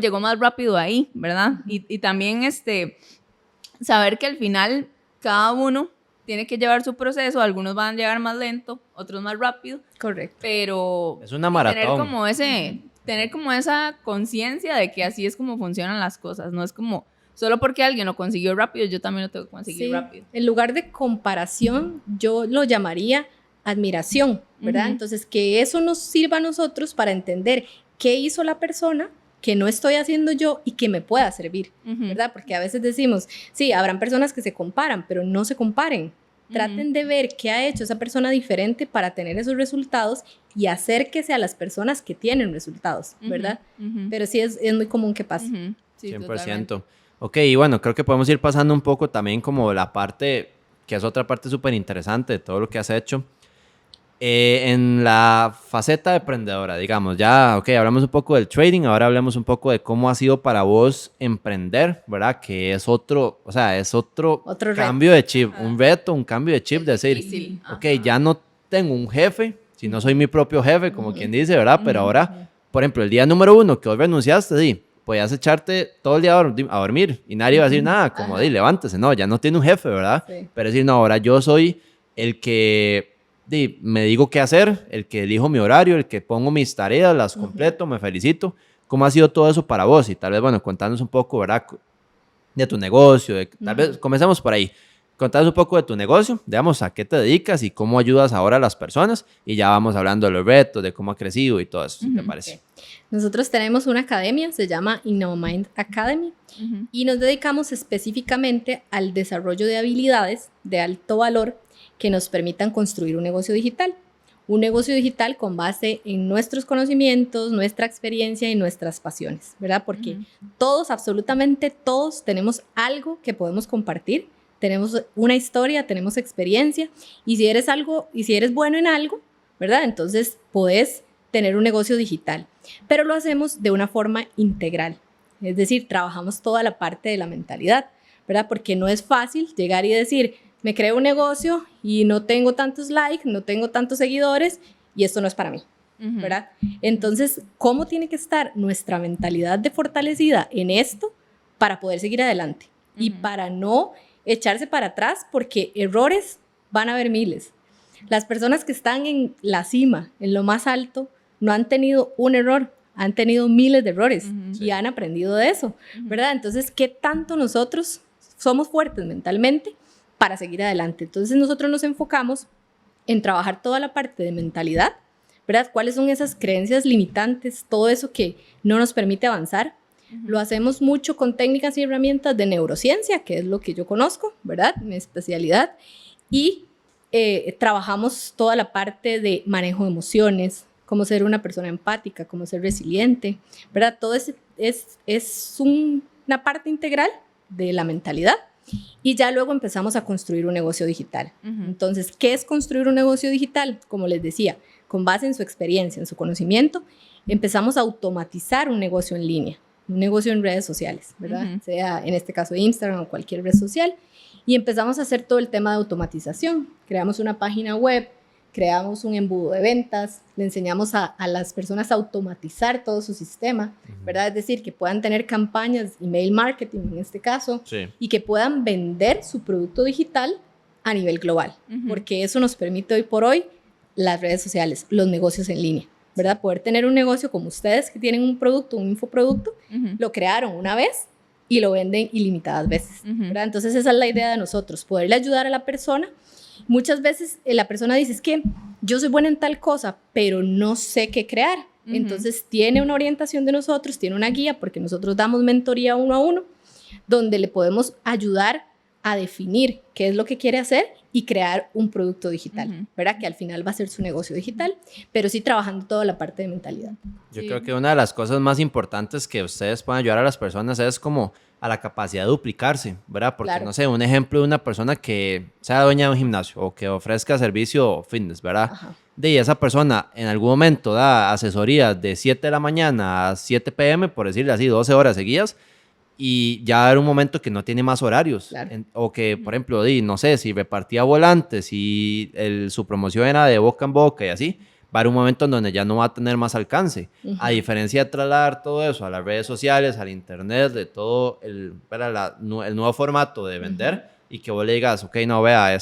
llegó más rápido ahí, ¿verdad? Y también saber que al final cada uno tiene que llevar su proceso, algunos van a llegar más lento, otros más rápido. Correcto. Pero es una maratón. Tener como esa conciencia de que así es como funcionan las cosas, no es como solo porque alguien lo consiguió rápido, yo también lo tengo que conseguir rápido. En lugar de comparación, yo lo llamaría admiración, ¿verdad? Entonces, que eso nos sirva a nosotros para entender qué hizo la persona que no estoy haciendo yo y que me pueda servir, ¿verdad? Porque a veces decimos, sí, habrán personas que se comparan, pero no se comparen. Traten de ver qué ha hecho esa persona diferente para tener esos resultados y acérquese a las personas que tienen resultados, ¿verdad? Pero sí es muy común que pase. Sí, 100%. totalmente. Ok, y bueno, creo que podemos ir pasando un poco también como la parte, que es otra parte súper interesante de todo lo que has hecho. En la faceta de emprendedora, digamos, ya, ok, hablamos un poco del trading, ahora hablemos un poco de cómo ha sido para vos emprender, ¿verdad? Que es otro, o sea, es otro cambio de chip, un reto, un cambio de chip, de decir, difícil. ok, ya no tengo un jefe, si no soy mi propio jefe, como quien dice, ¿verdad? Pero ahora, por ejemplo, el día número 1 que vos renunciaste, sí, podías echarte todo el día a dormir y nadie iba a decir nada, como, di, levántese, no, ya no tiene un jefe, ¿verdad? Sí. Pero decir, no, ahora yo soy el que me digo qué hacer, el que elijo mi horario, el que pongo mis tareas, las completo, me felicito. ¿Cómo ha sido todo eso para vos? Y tal vez, bueno, contanos un poco, ¿verdad? De tu negocio, tal vez comencemos por ahí. Contanos un poco de tu negocio, digamos, a qué te dedicas y cómo ayudas ahora a las personas. Y ya vamos hablando de los retos, de cómo ha crecido y todo eso, ¿te parece? Nosotros tenemos una academia, se llama InnovaMind Academy, y nos dedicamos específicamente al desarrollo de habilidades de alto valor que nos permitan construir un negocio digital. Un negocio digital con base en nuestros conocimientos, nuestra experiencia y nuestras pasiones, ¿verdad? Porque todos, absolutamente todos, tenemos algo que podemos compartir. Tenemos una historia, tenemos experiencia, y si eres bueno en algo, ¿verdad? Entonces podés tener un negocio digital, pero lo hacemos de una forma integral. Es decir, trabajamos toda la parte de la mentalidad, ¿verdad? Porque no es fácil llegar y decir, me creo un negocio y no tengo tantos likes, no tengo tantos seguidores y esto no es para mí, ¿verdad? Entonces, ¿cómo tiene que estar nuestra mentalidad de fortalecida en esto para poder seguir adelante? Y para no echarse para atrás, porque errores van a haber miles. Las personas que están en la cima, en lo más alto, no han tenido un error, han tenido miles de errores y han aprendido de eso, ¿verdad? Entonces, ¿qué tanto nosotros somos fuertes mentalmente para seguir adelante? Entonces, nosotros nos enfocamos en trabajar toda la parte de mentalidad, ¿verdad? ¿Cuáles son esas creencias limitantes? Todo eso que no nos permite avanzar. Lo hacemos mucho con técnicas y herramientas de neurociencia, que es lo que yo conozco, ¿verdad? Mi especialidad. Y trabajamos toda la parte de manejo de emociones, cómo ser una persona empática, cómo ser resiliente, ¿verdad? Todo es una parte integral de la mentalidad. Y ya luego empezamos a construir un negocio digital. Entonces, ¿qué es construir un negocio digital? Como les decía, con base en su experiencia, en su conocimiento, empezamos a automatizar un negocio en línea, un negocio en redes sociales, ¿verdad? Sea en este caso Instagram o cualquier red social. Y empezamos a hacer todo el tema de automatización. Creamos una página web, creamos un embudo de ventas, le enseñamos a las personas a automatizar todo su sistema, ¿verdad? Es decir, que puedan tener campañas, email marketing en este caso, y que puedan vender su producto digital a nivel global, porque eso nos permite hoy por hoy las redes sociales, los negocios en línea, ¿verdad? Poder tener un negocio como ustedes que tienen un producto, un infoproducto, lo crearon una vez y lo venden ilimitadas veces, ¿verdad? Entonces esa es la idea de nosotros, poderle ayudar a la persona. Muchas veces la persona dice, es que yo soy buena en tal cosa, pero no sé qué crear. Entonces tiene una orientación de nosotros, tiene una guía, porque nosotros damos mentoría 1 a 1, donde le podemos ayudar a definir qué es lo que quiere hacer y crear un producto digital, ¿verdad? Que al final va a ser su negocio digital, pero sí trabajando toda la parte de mentalidad. Yo creo que una de las cosas más importantes que ustedes pueden ayudar a las personas es como a la capacidad de duplicarse, ¿verdad? Porque, no sé, un ejemplo de una persona que sea dueña de un gimnasio o que ofrezca servicio fitness, ¿verdad? De esa persona en algún momento da asesorías de 7 de la mañana a 7 p.m., por decirle así, 12 horas seguidas, y ya va a haber un momento que no tiene más horarios. O que, por ejemplo, no sé, si repartía volantes y su promoción era de boca en boca y así, va a haber un momento en donde ya no va a tener más alcance. A diferencia de trasladar todo eso a las redes sociales, al internet, de todo el nuevo formato de vender, y que vos le digas, ok, no, vea,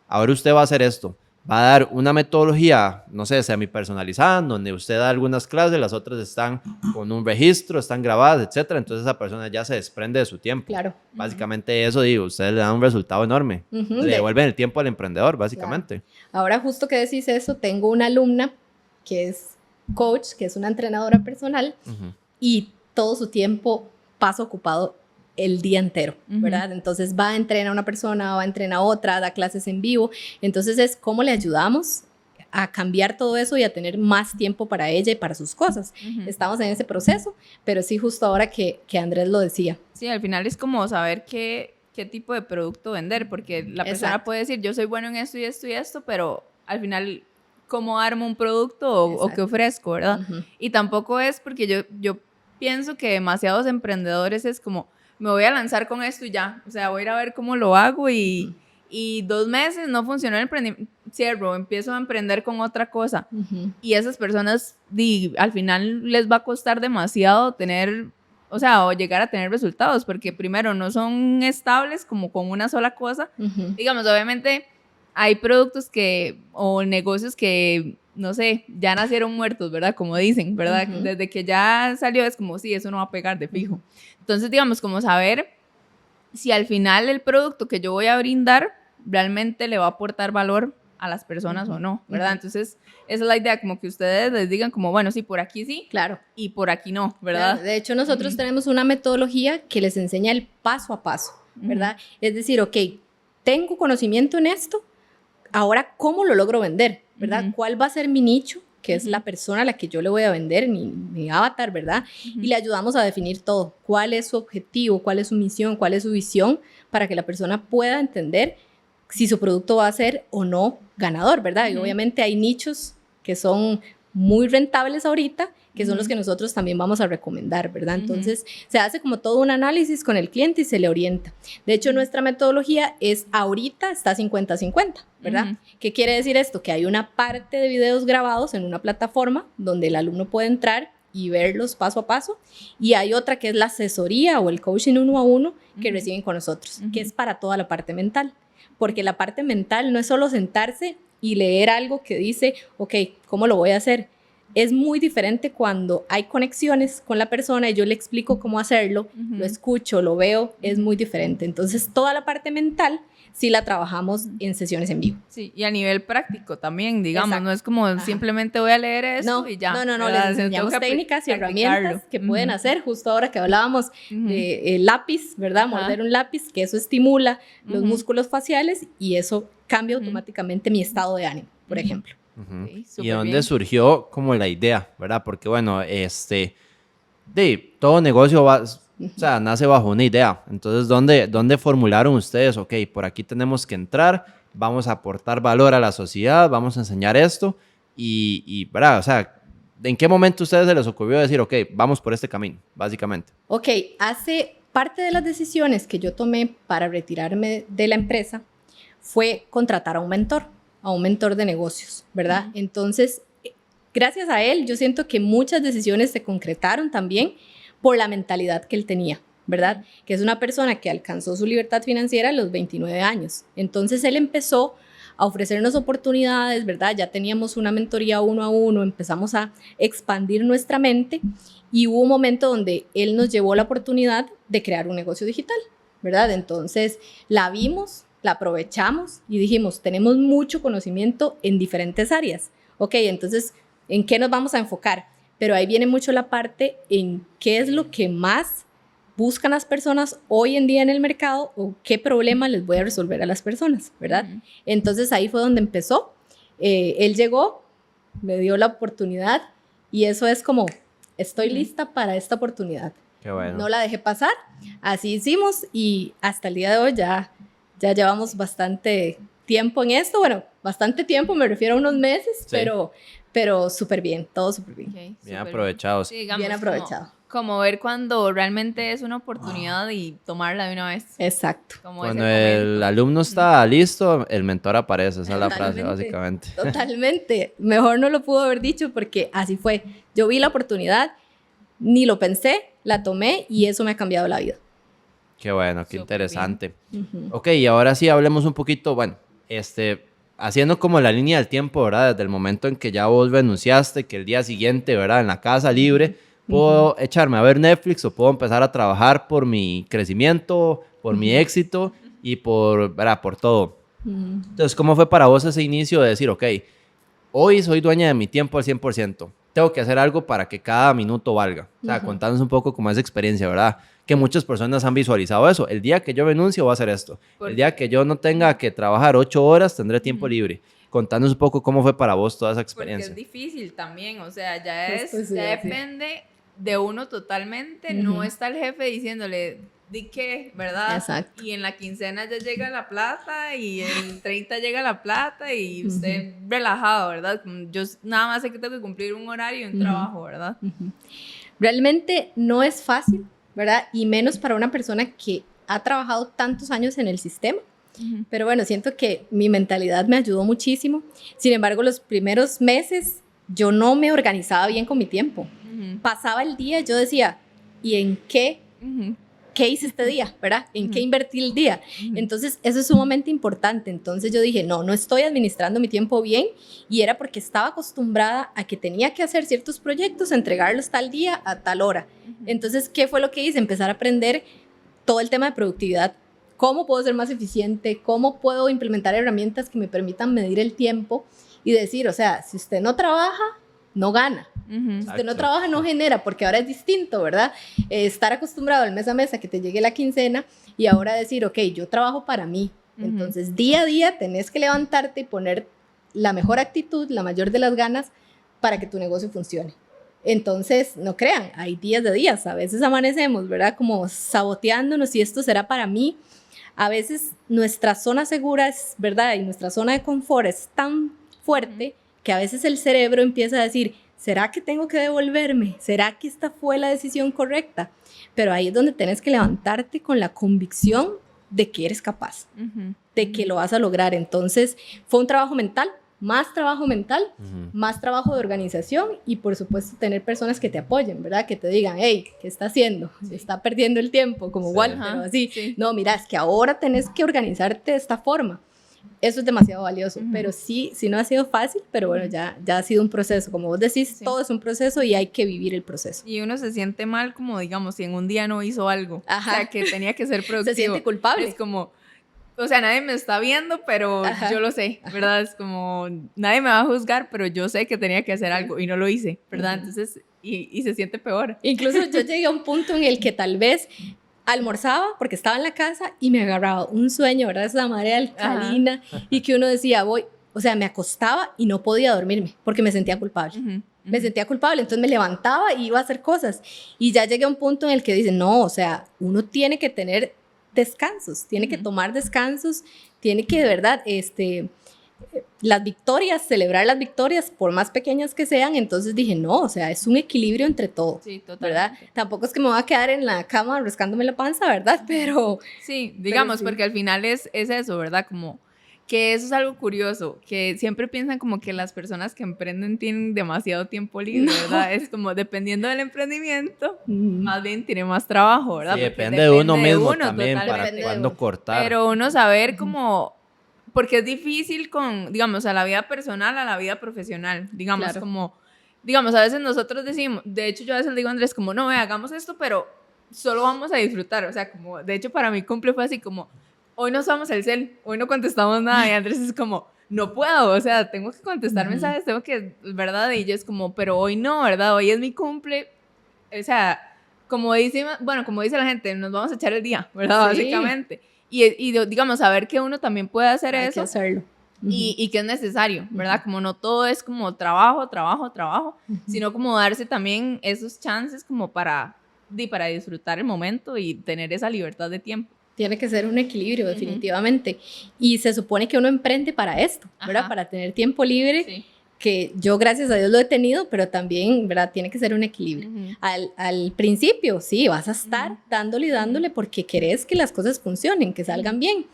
ahora usted va a hacer esto. Va a dar una metodología, no sé, semi-personalizada, donde usted da algunas clases, las otras están con un registro, están grabadas, etcétera. Entonces esa persona ya se desprende de su tiempo. Claro. Básicamente eso, digo, usted le da un resultado enorme. Le devuelven el tiempo al emprendedor, básicamente. Claro. Ahora, justo que decís eso, tengo una alumna que es coach, que es una entrenadora personal, y todo su tiempo pasa ocupado el día entero, ¿verdad? Entonces va a entrenar a una persona, va a entrenar a otra, da clases en vivo. Entonces es cómo le ayudamos a cambiar todo eso y a tener más tiempo para ella y para sus cosas. Estamos en ese proceso, pero sí justo ahora que Andrés lo decía. Sí, al final es como saber qué tipo de producto vender, porque la persona puede decir, yo soy bueno en esto y esto y esto, pero al final, ¿cómo armo un producto o qué ofrezco, verdad? Y tampoco es porque yo pienso que demasiados emprendedores es como, me voy a lanzar con esto y ya, o sea, voy a ir a ver cómo lo hago y 2 meses no funcionó el emprendimiento, cierro, empiezo a emprender con otra cosa. Y esas personas, al final les va a costar demasiado tener, o sea, o llegar a tener resultados, porque primero no son estables como con una sola cosa. Digamos, obviamente hay productos o negocios que, no sé, ya nacieron muertos, ¿verdad? Como dicen, ¿verdad? Desde que ya salió es como, sí, eso no va a pegar de fijo. Entonces, digamos, como saber si al final el producto que yo voy a brindar realmente le va a aportar valor a las personas o no, ¿verdad? Entonces, esa es la idea, como que ustedes les digan como, bueno, sí, por aquí sí, claro, y por aquí no, ¿verdad? Claro. De hecho, nosotros tenemos una metodología que les enseña el paso a paso, ¿verdad? Es decir, ok, tengo conocimiento en esto, ahora, ¿cómo lo logro vender? ¿Verdad? ¿Cuál va a ser mi nicho? Que es la persona a la que yo le voy a vender, mi avatar, ¿verdad? Y le ayudamos a definir todo. ¿Cuál es su objetivo? ¿Cuál es su misión? ¿Cuál es su visión? Para que la persona pueda entender si su producto va a ser o no ganador, ¿verdad? Y obviamente hay nichos que son muy rentables ahorita, que son los que nosotros también vamos a recomendar, ¿verdad? Entonces, se hace como todo un análisis con el cliente y se le orienta. De hecho, nuestra metodología ahorita está 50-50, ¿verdad? ¿Qué quiere decir esto? Que hay una parte de videos grabados en una plataforma donde el alumno puede entrar y verlos paso a paso, y hay otra que es la asesoría o el coaching 1 a 1 que reciben con nosotros, que es para toda la parte mental, porque la parte mental no es solo sentarse y leer algo que dice, ok, ¿cómo lo voy a hacer? Es muy diferente cuando hay conexiones con la persona y yo le explico cómo hacerlo, lo escucho, lo veo, es muy diferente. Entonces, toda la parte mental sí la trabajamos en sesiones en vivo. Sí, y a nivel práctico también, digamos, no es como simplemente voy a leer esto y ya. No, les enseñamos técnicas y herramientas que pueden hacer, justo ahora que hablábamos de lápiz, ¿verdad? Morder un lápiz, que eso estimula los músculos faciales y eso cambia automáticamente mi estado de ánimo, por ejemplo. Okay, ¿Y de dónde surgió como la idea, verdad? Porque bueno, todo negocio nace bajo una idea. Entonces, ¿dónde formularon ustedes? Ok, por aquí tenemos que entrar, vamos a aportar valor a la sociedad, vamos a enseñar esto ¿verdad? O sea, ¿en qué momento a ustedes se les ocurrió decir, ok, vamos por este camino, básicamente? Ok, parte de las decisiones que yo tomé para retirarme de la empresa fue contratar a un mentor de negocios, ¿verdad? Entonces, gracias a él, yo siento que muchas decisiones se concretaron también por la mentalidad que él tenía, ¿verdad? Que es una persona que alcanzó su libertad financiera a los 29 años. Entonces, él empezó a ofrecernos oportunidades, ¿verdad? Ya teníamos una mentoría 1 a 1, empezamos a expandir nuestra mente y hubo un momento donde él nos llevó la oportunidad de crear un negocio digital, ¿verdad? Entonces la vimos, la aprovechamos y dijimos, tenemos mucho conocimiento en diferentes áreas. Ok, entonces, ¿en qué nos vamos a enfocar? Pero ahí viene mucho la parte en qué es lo que más buscan las personas hoy en día en el mercado o qué problema les voy a resolver a las personas, ¿verdad? Entonces ahí fue donde empezó. Él llegó, me dio la oportunidad y eso es como, estoy lista para esta oportunidad. Qué bueno. No la dejé pasar, así hicimos y hasta el día de hoy ya llevamos bastante tiempo en esto. Bueno, bastante tiempo, me refiero a unos meses, sí. pero súper bien, todo súper bien. Okay, bien aprovechados. Sí, digamos, bien aprovechado. Como ver cuando realmente es una oportunidad y tomarla de una vez. Exacto. Como cuando el alumno está listo, el mentor aparece, esa es la frase básicamente. Totalmente, mejor no lo pudo haber dicho porque así fue. Yo vi la oportunidad, ni lo pensé, la tomé y eso me ha cambiado la vida. Qué bueno, qué interesante. Ok, y ahora sí hablemos un poquito, bueno, haciendo como la línea del tiempo, ¿verdad? Desde el momento en que ya vos renunciaste, que el día siguiente, ¿verdad? En la casa libre, puedo echarme a ver Netflix o puedo empezar a trabajar por mi crecimiento, por mi éxito y ¿verdad? Por todo. Entonces, ¿cómo fue para vos ese inicio de decir, ok, hoy soy dueña de mi tiempo al 100%, tengo que hacer algo para que cada minuto valga? O sea, contanos un poco como esa experiencia, ¿verdad? Que muchas personas han visualizado eso. El día que yo renuncio voy a hacer esto. El día que yo no tenga que trabajar 8 horas, tendré tiempo libre. Contanos un poco cómo fue para vos toda esa experiencia. Porque es difícil también, o sea, ya depende de uno totalmente. No está el jefe diciéndole, di qué, ¿verdad? Exacto. Y en la quincena ya llega la plata y el 30 llega la plata y usted relajado, ¿verdad? Yo nada más sé que tengo que cumplir un horario y un trabajo, ¿verdad? Realmente no es fácil, ¿verdad? Y menos para una persona que ha trabajado tantos años en el sistema. Pero bueno, siento que mi mentalidad me ayudó muchísimo. Sin embargo, los primeros meses yo no me organizaba bien con mi tiempo. Pasaba el día, yo decía, ¿y en qué hice este día? ¿Verdad? ¿En qué invertí el día? Entonces, eso es sumamente importante. Entonces yo dije, no estoy administrando mi tiempo bien y era porque estaba acostumbrada a que tenía que hacer ciertos proyectos, entregarlos tal día a tal hora. Entonces, ¿qué fue lo que hice? Empezar a aprender todo el tema de productividad. ¿Cómo puedo ser más eficiente? ¿Cómo puedo implementar herramientas que me permitan medir el tiempo? Y decir, o sea, si usted no trabaja, no gana. Si usted no trabaja, no genera, porque ahora es distinto, ¿verdad? Estar acostumbrado al mes a mes a que te llegue la quincena y ahora decir, ok, yo trabajo para mí. Entonces, día a día tenés que levantarte y poner la mejor actitud, la mayor de las ganas para que tu negocio funcione. Entonces, no crean, hay días de días. A veces amanecemos, ¿verdad? Como saboteándonos y esto será para mí. A veces nuestra zona segura es, ¿verdad? Y nuestra zona de confort es tan fuerte que a veces el cerebro empieza a decir, ¿será que tengo que devolverme? ¿Será que esta fue la decisión correcta? Pero ahí es donde tienes que levantarte con la convicción de que eres capaz, de que lo vas a lograr. Entonces, fue un trabajo mental, más trabajo de organización y por supuesto tener personas que te apoyen, ¿verdad? Que te digan, hey, ¿qué está haciendo? Está perdiendo el tiempo, como igual, pero así. No, mira, es que ahora tenés que organizarte de esta forma. Eso es demasiado valioso, pero sí no ha sido fácil, pero bueno, ya ha sido un proceso. Como vos decís, todo es un proceso y hay que vivir el proceso. Y uno se siente mal como, digamos, si en un día no hizo algo, o sea, que tenía que ser productivo. Se siente culpable. Es como, o sea, nadie me está viendo, pero yo lo sé, ¿verdad? Es como, nadie me va a juzgar, pero yo sé que tenía que hacer algo y no lo hice, ¿verdad? Entonces, y se siente peor. Incluso yo llegué a un punto en el que tal vez almorzaba porque estaba en la casa y me agarraba un sueño, ¿verdad? Esa marea alcalina y que uno decía, o sea, me acostaba y no podía dormirme porque me sentía culpable. Me sentía culpable, entonces me levantaba y iba a hacer cosas. Y ya llegué a un punto en el que dicen, no, o sea, uno tiene que tener descansos, tiene que tomar descansos, tiene que de verdad, las victorias, celebrar las victorias, por más pequeñas que sean. Entonces dije, no, o sea, es un equilibrio entre todo, sí, ¿verdad? Tampoco es que me voy a quedar en la cama rascándome la panza, ¿verdad? Pero... Sí, digamos, porque al final es eso, ¿verdad? Como que eso es algo curioso, que siempre piensan como que las personas que emprenden tienen demasiado tiempo libre, ¿verdad? Es como, dependiendo del emprendimiento, más bien tiene más trabajo, ¿verdad? Sí, depende de uno mismo también, para cuándo cortar. Pero uno saber como... porque es difícil con, digamos, a la vida personal, a la vida profesional, digamos, Claro. como, digamos, a veces nosotros decimos, de hecho yo a veces le digo a Andrés como, no, hagamos esto, pero solo vamos a disfrutar, o sea, como, de hecho para mi cumple fue así como, hoy no usamos el cel, hoy no contestamos nada, y Andrés es como, no puedo, o sea, tengo que contestar mensajes, tengo que, ¿verdad? Y yo es como, pero hoy no, ¿verdad? Hoy es mi cumple, o sea, como dice, bueno, como dice la gente, nos vamos a echar el día, ¿verdad? Sí. Básicamente. Y digamos, saber que uno también puede hacer Hay que eso hacerlo. y que es necesario, ¿verdad? Como no todo es como trabajo, trabajo, trabajo, sino como darse también esos chances como para disfrutar el momento y tener esa libertad de tiempo. Tiene que ser un equilibrio, definitivamente. Y se supone que uno emprende para esto, ¿verdad? Ajá. Para tener tiempo libre, Sí. que yo, gracias a Dios, lo he tenido, pero también, ¿verdad? Tiene que ser un equilibrio. Al principio, sí, vas a estar dándole y dándole porque querés que las cosas funcionen, que salgan bien,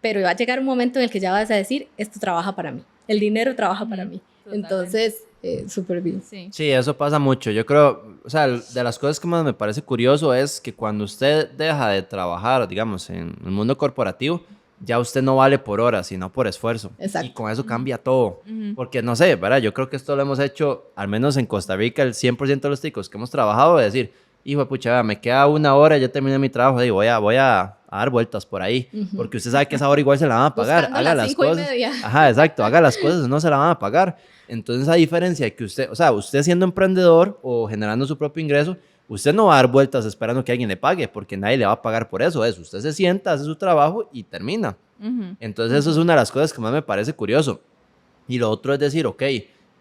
pero va a llegar un momento en el que ya vas a decir, esto trabaja para mí, el dinero trabaja para mí. Totalmente. Entonces, súper bien. Sí. Sí, eso pasa mucho. Yo creo, o sea, de las cosas que más me parece curioso es que cuando usted deja de trabajar, digamos, en el mundo corporativo, ya usted no vale por hora, sino por esfuerzo. Exacto. Y con eso cambia todo. Porque, no sé, ¿verdad? Yo creo que esto lo hemos hecho, al menos en Costa Rica, el 100% de los ticos que hemos trabajado, de decir, hijo de pucha, vea, me queda una hora, ya terminé mi trabajo, y voy a dar vueltas por ahí. Porque usted sabe que esa hora igual se la van a pagar. Buscando Haga las las 5:30. cosas. Ajá, exacto. Haga las cosas, no se la van a pagar. Entonces, a diferencia de que usted, o sea, usted siendo emprendedor o generando su propio ingreso, usted no va a dar vueltas esperando que alguien le pague, porque nadie le va a pagar por eso. Usted se sienta, hace su trabajo y termina. Entonces, eso es una de las cosas que más me parece curioso. Y lo otro es decir, ok,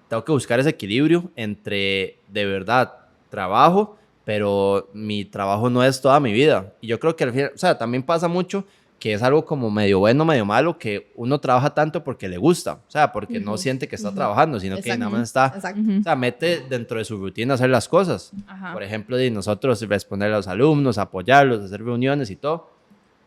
tengo que buscar ese equilibrio entre, de verdad, trabajo, pero mi trabajo no es toda mi vida. Y yo creo que al final, o sea, también pasa mucho que es algo como medio bueno, medio malo, que uno trabaja tanto porque le gusta, o sea, porque no siente que está trabajando, sino que nada más está, Exacto. o sea, mete dentro de su rutina hacer las cosas. Ajá. Por ejemplo, de nosotros responder a los alumnos, apoyarlos, hacer reuniones y todo.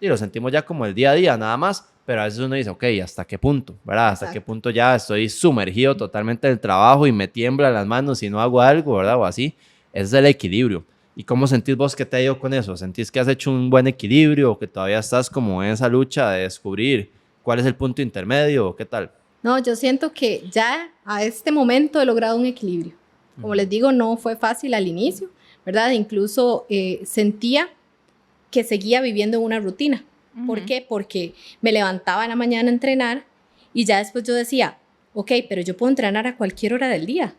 Y lo sentimos ya como el día a día, nada más, pero a veces uno dice, ok, ¿hasta qué punto? ¿Verdad? ¿Hasta qué punto ya estoy sumergido totalmente en el trabajo y me tiemblan las manos si no hago algo, ¿verdad? O así. Ese es el equilibrio. ¿Y cómo sentís vos que te ha ido con eso? ¿Sentís que has hecho un buen equilibrio o que todavía estás como en esa lucha de descubrir cuál es el punto intermedio o qué tal? No, yo siento que ya a este momento he logrado un equilibrio. Como les digo, no fue fácil al inicio, ¿verdad? Incluso sentía que seguía viviendo en una rutina. ¿Por qué? Porque me levantaba en la mañana a entrenar y ya después yo decía, ok, pero yo puedo entrenar a cualquier hora del día.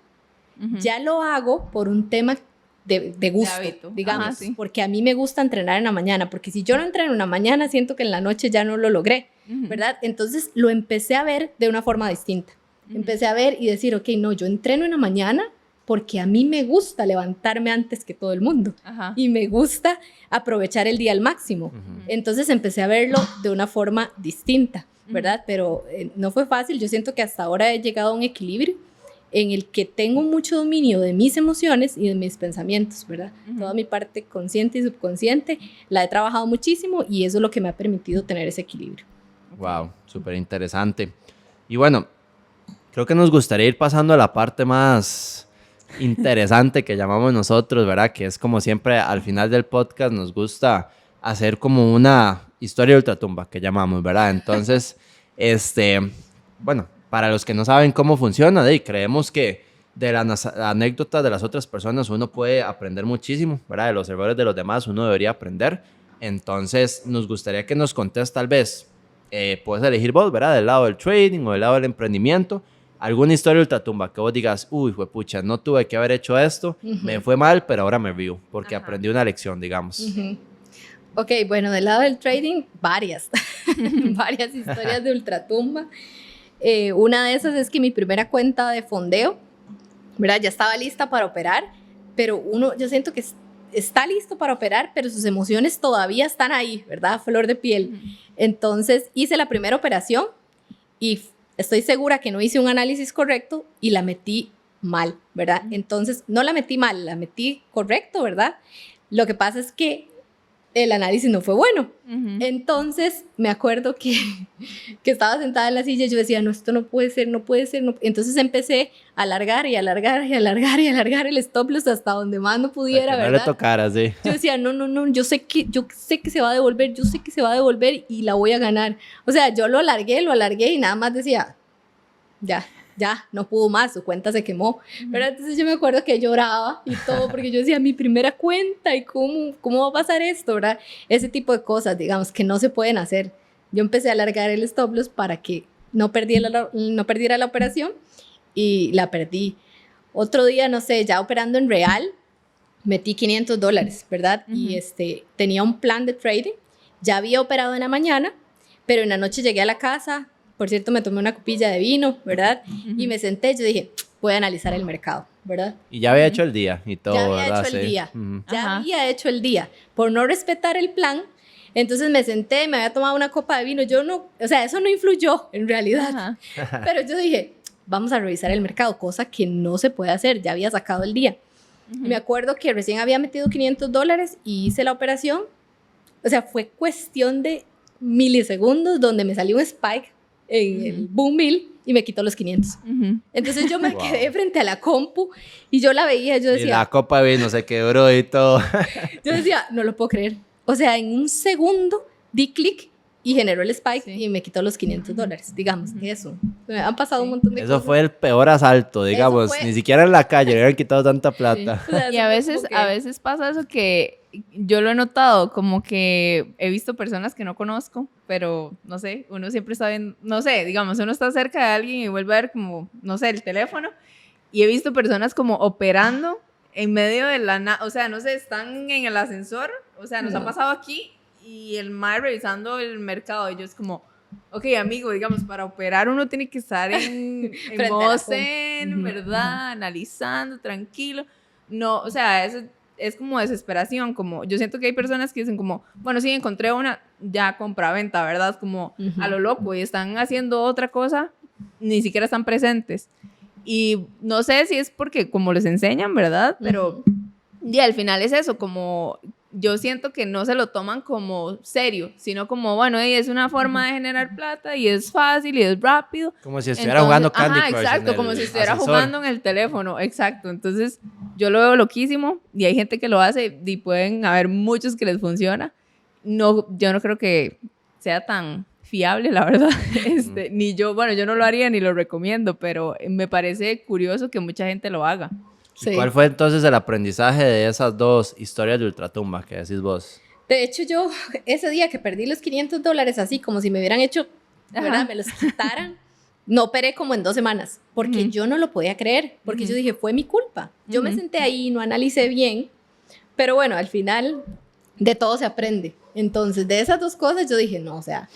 Ya lo hago por un tema de gusto, hábito. digamos, Ajá, sí. porque a mí me gusta entrenar en la mañana, porque si yo no entreno en la mañana, siento que en la noche ya no lo logré, ¿verdad? Entonces lo empecé a ver de una forma distinta. Empecé a ver y decir, ok, no, yo entreno en la mañana porque a mí me gusta levantarme antes que todo el mundo. Ajá. Y me gusta aprovechar el día al máximo. Entonces empecé a verlo de una forma distinta, ¿verdad? Pero no fue fácil. Yo siento que hasta ahora he llegado a un equilibrio en el que tengo mucho dominio de mis emociones y de mis pensamientos, ¿verdad? Toda mi parte consciente y subconsciente la he trabajado muchísimo y eso es lo que me ha permitido tener ese equilibrio. Wow, súper interesante. Y bueno, creo que nos gustaría ir pasando a la parte más interesante que llamamos nosotros, ¿verdad? Que es como siempre al final del podcast nos gusta hacer como una historia de ultratumba que llamamos, ¿verdad? Entonces, bueno, para los que no saben cómo funciona, creemos que de las anécdotas de las otras personas uno puede aprender muchísimo, ¿verdad? De los errores de los demás uno debería aprender. Entonces, nos gustaría que nos contes tal vez, puedes elegir vos, ¿verdad? Del lado del trading o del lado del emprendimiento, alguna historia de ultratumba que vos digas, uy, fue pucha, no tuve que haber hecho esto, me fue mal, pero ahora me río, porque aprendí una lección, digamos. Ok, bueno, del lado del trading, varias historias de ultratumba. Una de esas es que mi primera cuenta de fondeo, ¿verdad? Ya estaba lista para operar, pero yo siento que está listo para operar, pero sus emociones todavía están ahí, ¿verdad? A flor de piel. Entonces hice la primera operación y estoy segura que no hice un análisis correcto y la metí mal, ¿verdad? Entonces no la metí mal, la metí correcto, ¿verdad? Lo que pasa es que el análisis no fue bueno. Ujú. Entonces, me acuerdo que estaba sentada en la silla y yo decía, no, esto no puede ser, no puede ser. Entonces empecé a alargar y alargar y alargar y alargar el stop loss hasta donde más no pudiera, Para que no ¿verdad? le tocara, sí. Yo decía, no, yo sé que se va a devolver, yo sé que se va a devolver y la voy a ganar. O sea, yo lo alargué y nada más decía, ya, no pudo más, su cuenta se quemó. Pero entonces yo me acuerdo que lloraba y todo, porque yo decía, mi primera cuenta, ¿y cómo va a pasar esto, verdad? Ese tipo de cosas, digamos, que no se pueden hacer. Yo empecé a alargar el stop loss para que no perdiera la operación y la perdí. Otro día, no sé, ya operando en real, metí $500, ¿verdad? Y tenía un plan de trading, ya había operado en la mañana, pero en la noche llegué a la casa. Por cierto, me tomé una copilla de vino, ¿verdad? Y me senté, yo dije, voy a analizar el mercado, ¿verdad? Y ya había hecho el día y todo, Ya había ¿verdad? hecho el Sí. día, Ujú. ya Ajá. había hecho el día. Por no respetar el plan, entonces me senté, me había tomado una copa de vino. Yo no, o sea, eso no influyó en realidad. Ajá. Pero yo dije, vamos a revisar el mercado, cosa que no se puede hacer, ya había sacado el día. Me acuerdo que recién había metido $500 y hice la operación. O sea, fue cuestión de milisegundos donde me salió un spike en el boom mill y me quitó los 500. Ujú. Entonces yo me Wow. quedé frente a la compu y yo la veía, yo Y la decía, copa de vino se quebró y todo. no lo puedo creer. O sea, en un segundo di clic y generó el spike Sí. y me quitó los $500, digamos, eso. Han pasado un montón de Eso cosas. fue el peor asalto, digamos. fue- Ni siquiera en la calle le habían quitado tanta plata. O sea, Y eso a fue veces, como que- a veces pasa eso que yo lo he notado, como que he visto personas que no conozco, pero no sé, uno siempre está viendo, no sé, digamos, uno está cerca de alguien y vuelve a ver como, no sé, el teléfono, y he visto personas como operando en medio de o sea, no sé, están en el ascensor, o sea, nos ha No. pasado aquí, y el mae revisando el mercado, y yo es como, ok, amigo, digamos, para operar uno tiene que estar en Frente a la modo compu. zen, Ujú, ¿verdad? Analizando, tranquilo. No, o sea, eso es como desesperación, como yo siento que hay personas que dicen como, bueno, sí, encontré una, ya compra-venta, ¿verdad? Como Ujú. a lo loco y están haciendo otra cosa, ni siquiera están presentes. Y no sé si es porque como les enseñan, ¿verdad? Pero y al final es eso, como yo siento que no se lo toman como serio, sino como, bueno, es una forma de generar plata y es fácil y es rápido. Como si estuviera jugando Entonces, Candy ajá, Crush. exacto, en como el si estuviera ascensor. jugando en el teléfono, exacto. Entonces, yo lo veo loquísimo y hay gente que lo hace y pueden haber muchos que les funciona. No, yo no creo que sea tan fiable, la verdad. Ni yo, bueno, yo no lo haría ni lo recomiendo, pero me parece curioso que mucha gente lo haga. ¿Y Sí. cuál fue entonces el aprendizaje de esas dos historias de ultratumba que decís vos? De hecho, yo ese día que perdí los $500, así como si me hubieran hecho, ¿verdad? Ajá. Me los quitaran, no operé como en 2 semanas, porque Ujú. yo no lo podía creer, porque Ujú. yo dije, fue mi culpa. Yo me Ujú. senté ahí, no analicé bien, pero bueno, al final de todo se aprende. Entonces, de esas dos cosas yo dije, no, o sea,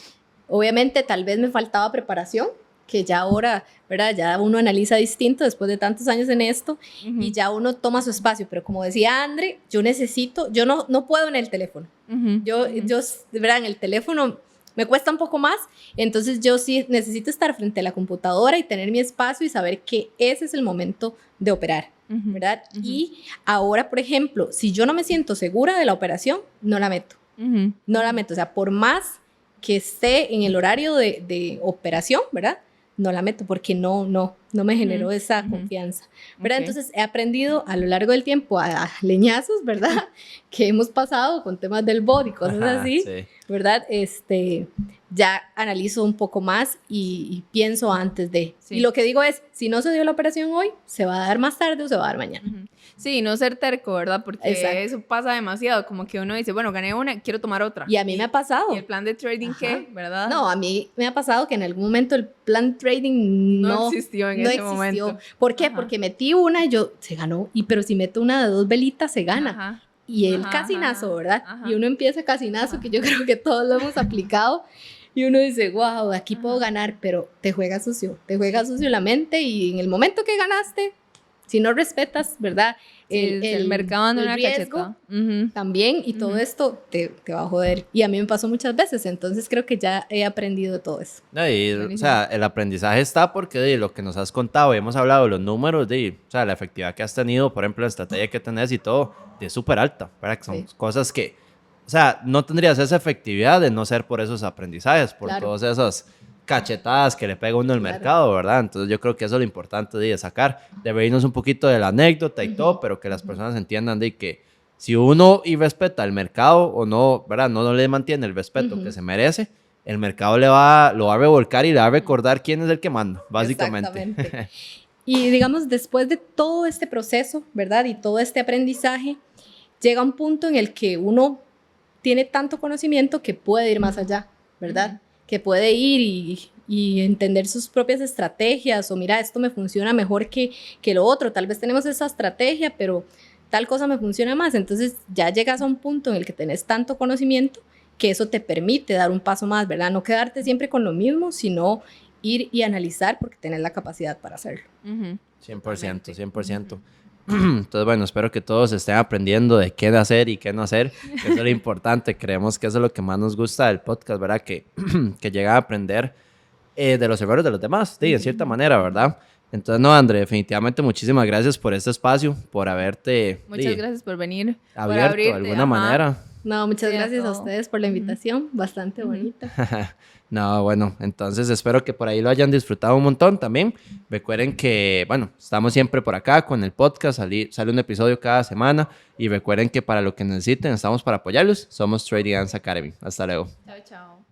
obviamente tal vez me faltaba preparación, que ya ahora, ¿verdad? Ya uno analiza distinto después de tantos años en esto y ya uno toma su espacio, pero como decía Andre, yo no puedo en el teléfono. Ujú. Yo, de verdad, en el teléfono me cuesta un poco más, entonces yo sí necesito estar frente a la computadora y tener mi espacio y saber que ese es el momento de operar, Ujú. ¿verdad? Ujú. Y ahora, por ejemplo, si yo no me siento segura de la operación, no la meto, Ujú. no la meto, o sea, por más que esté en el horario de operación, ¿verdad? No la meto porque no me generó Ujú. esa Ujú. confianza, ¿verdad? Ok. Entonces he aprendido a lo largo del tiempo a leñazos, ¿verdad? Que hemos pasado con temas del bot y cosas Ajá, así, sí. ¿verdad? Ya analizo un poco más y pienso antes de. Sí. Y lo que digo es, si no se dio la operación hoy, se va a dar más tarde o se va a dar mañana. Ujú. Sí, no ser terco, ¿verdad? Porque Exacto. eso pasa demasiado, como que uno dice, bueno, gané una, quiero tomar otra. Y a mí me ha pasado. ¿Y el plan de trading Ajá. qué? ¿Verdad? No, a mí me ha pasado que en algún momento el plan trading No existió en ese momento. ¿Por qué? Ajá. Porque metí una y se ganó. Pero si meto una de 2 velitas, se gana. Ajá. Y el Ajá, casinazo, ajá, ¿verdad? ajá. Y uno empieza casinazo, que yo creo que todos lo hemos aplicado. Y uno dice, wow, aquí puedo ganar, pero te juega sucio la mente y en el momento que ganaste, si no respetas, ¿verdad? El mercado anda el una riesgo cachetada. Ujú. también y todo Ujú. esto te va a joder. Y a mí me pasó muchas veces, entonces creo que ya he aprendido de todo eso. No, y, o Buenísimo. sea, el aprendizaje está porque de lo que nos has contado y hemos hablado de los números, o sea, la efectividad que has tenido, por ejemplo, la estrategia que tenés y todo, es súper alta, ¿verdad? Que son Sí. cosas que o sea, no tendrías esa efectividad de no ser por esos aprendizajes, por Claro. todas esas cachetadas que le pega uno al Claro. mercado, ¿verdad? Entonces yo creo que eso es lo importante de sacar, de reírnos un poquito de la anécdota y todo, pero que las personas entiendan de que si uno irrespeta el mercado o no, ¿verdad? No le mantiene el respeto que se merece, el mercado lo va a revolcar y le va a recordar quién es el que manda, básicamente. Exactamente. Y digamos, después de todo este proceso, ¿verdad? Y todo este aprendizaje, llega un punto en el que uno tiene tanto conocimiento que puede ir más allá, ¿verdad? Que puede ir y entender sus propias estrategias o mira, esto me funciona mejor que lo otro, tal vez tenemos esa estrategia, pero tal cosa me funciona más. Entonces ya llegas a un punto en el que tenés tanto conocimiento que eso te permite dar un paso más, ¿verdad? No quedarte siempre con lo mismo, sino ir y analizar porque tenés la capacidad para hacerlo. 100%, 100%. Entonces, bueno, espero que todos estén aprendiendo de qué hacer y qué no hacer. Eso es lo importante. Creemos que eso es lo que más nos gusta del podcast, ¿verdad? Que llega a aprender de los errores de los demás, sí, en cierta manera, ¿verdad? Entonces, no, André, definitivamente muchísimas gracias por este espacio, por haberte Muchas gracias por venir. por abierto abrirte, de alguna ajá. manera. No, muchas Sí, a gracias a todo. ustedes por la invitación, bastante bonita. No, bueno, entonces espero que por ahí lo hayan disfrutado un montón también. Recuerden que, bueno, estamos siempre por acá con el podcast, sale un episodio cada semana y recuerden que para lo que necesiten estamos para apoyarlos. Somos Trading Ants Academy. Hasta luego. Chao, chao.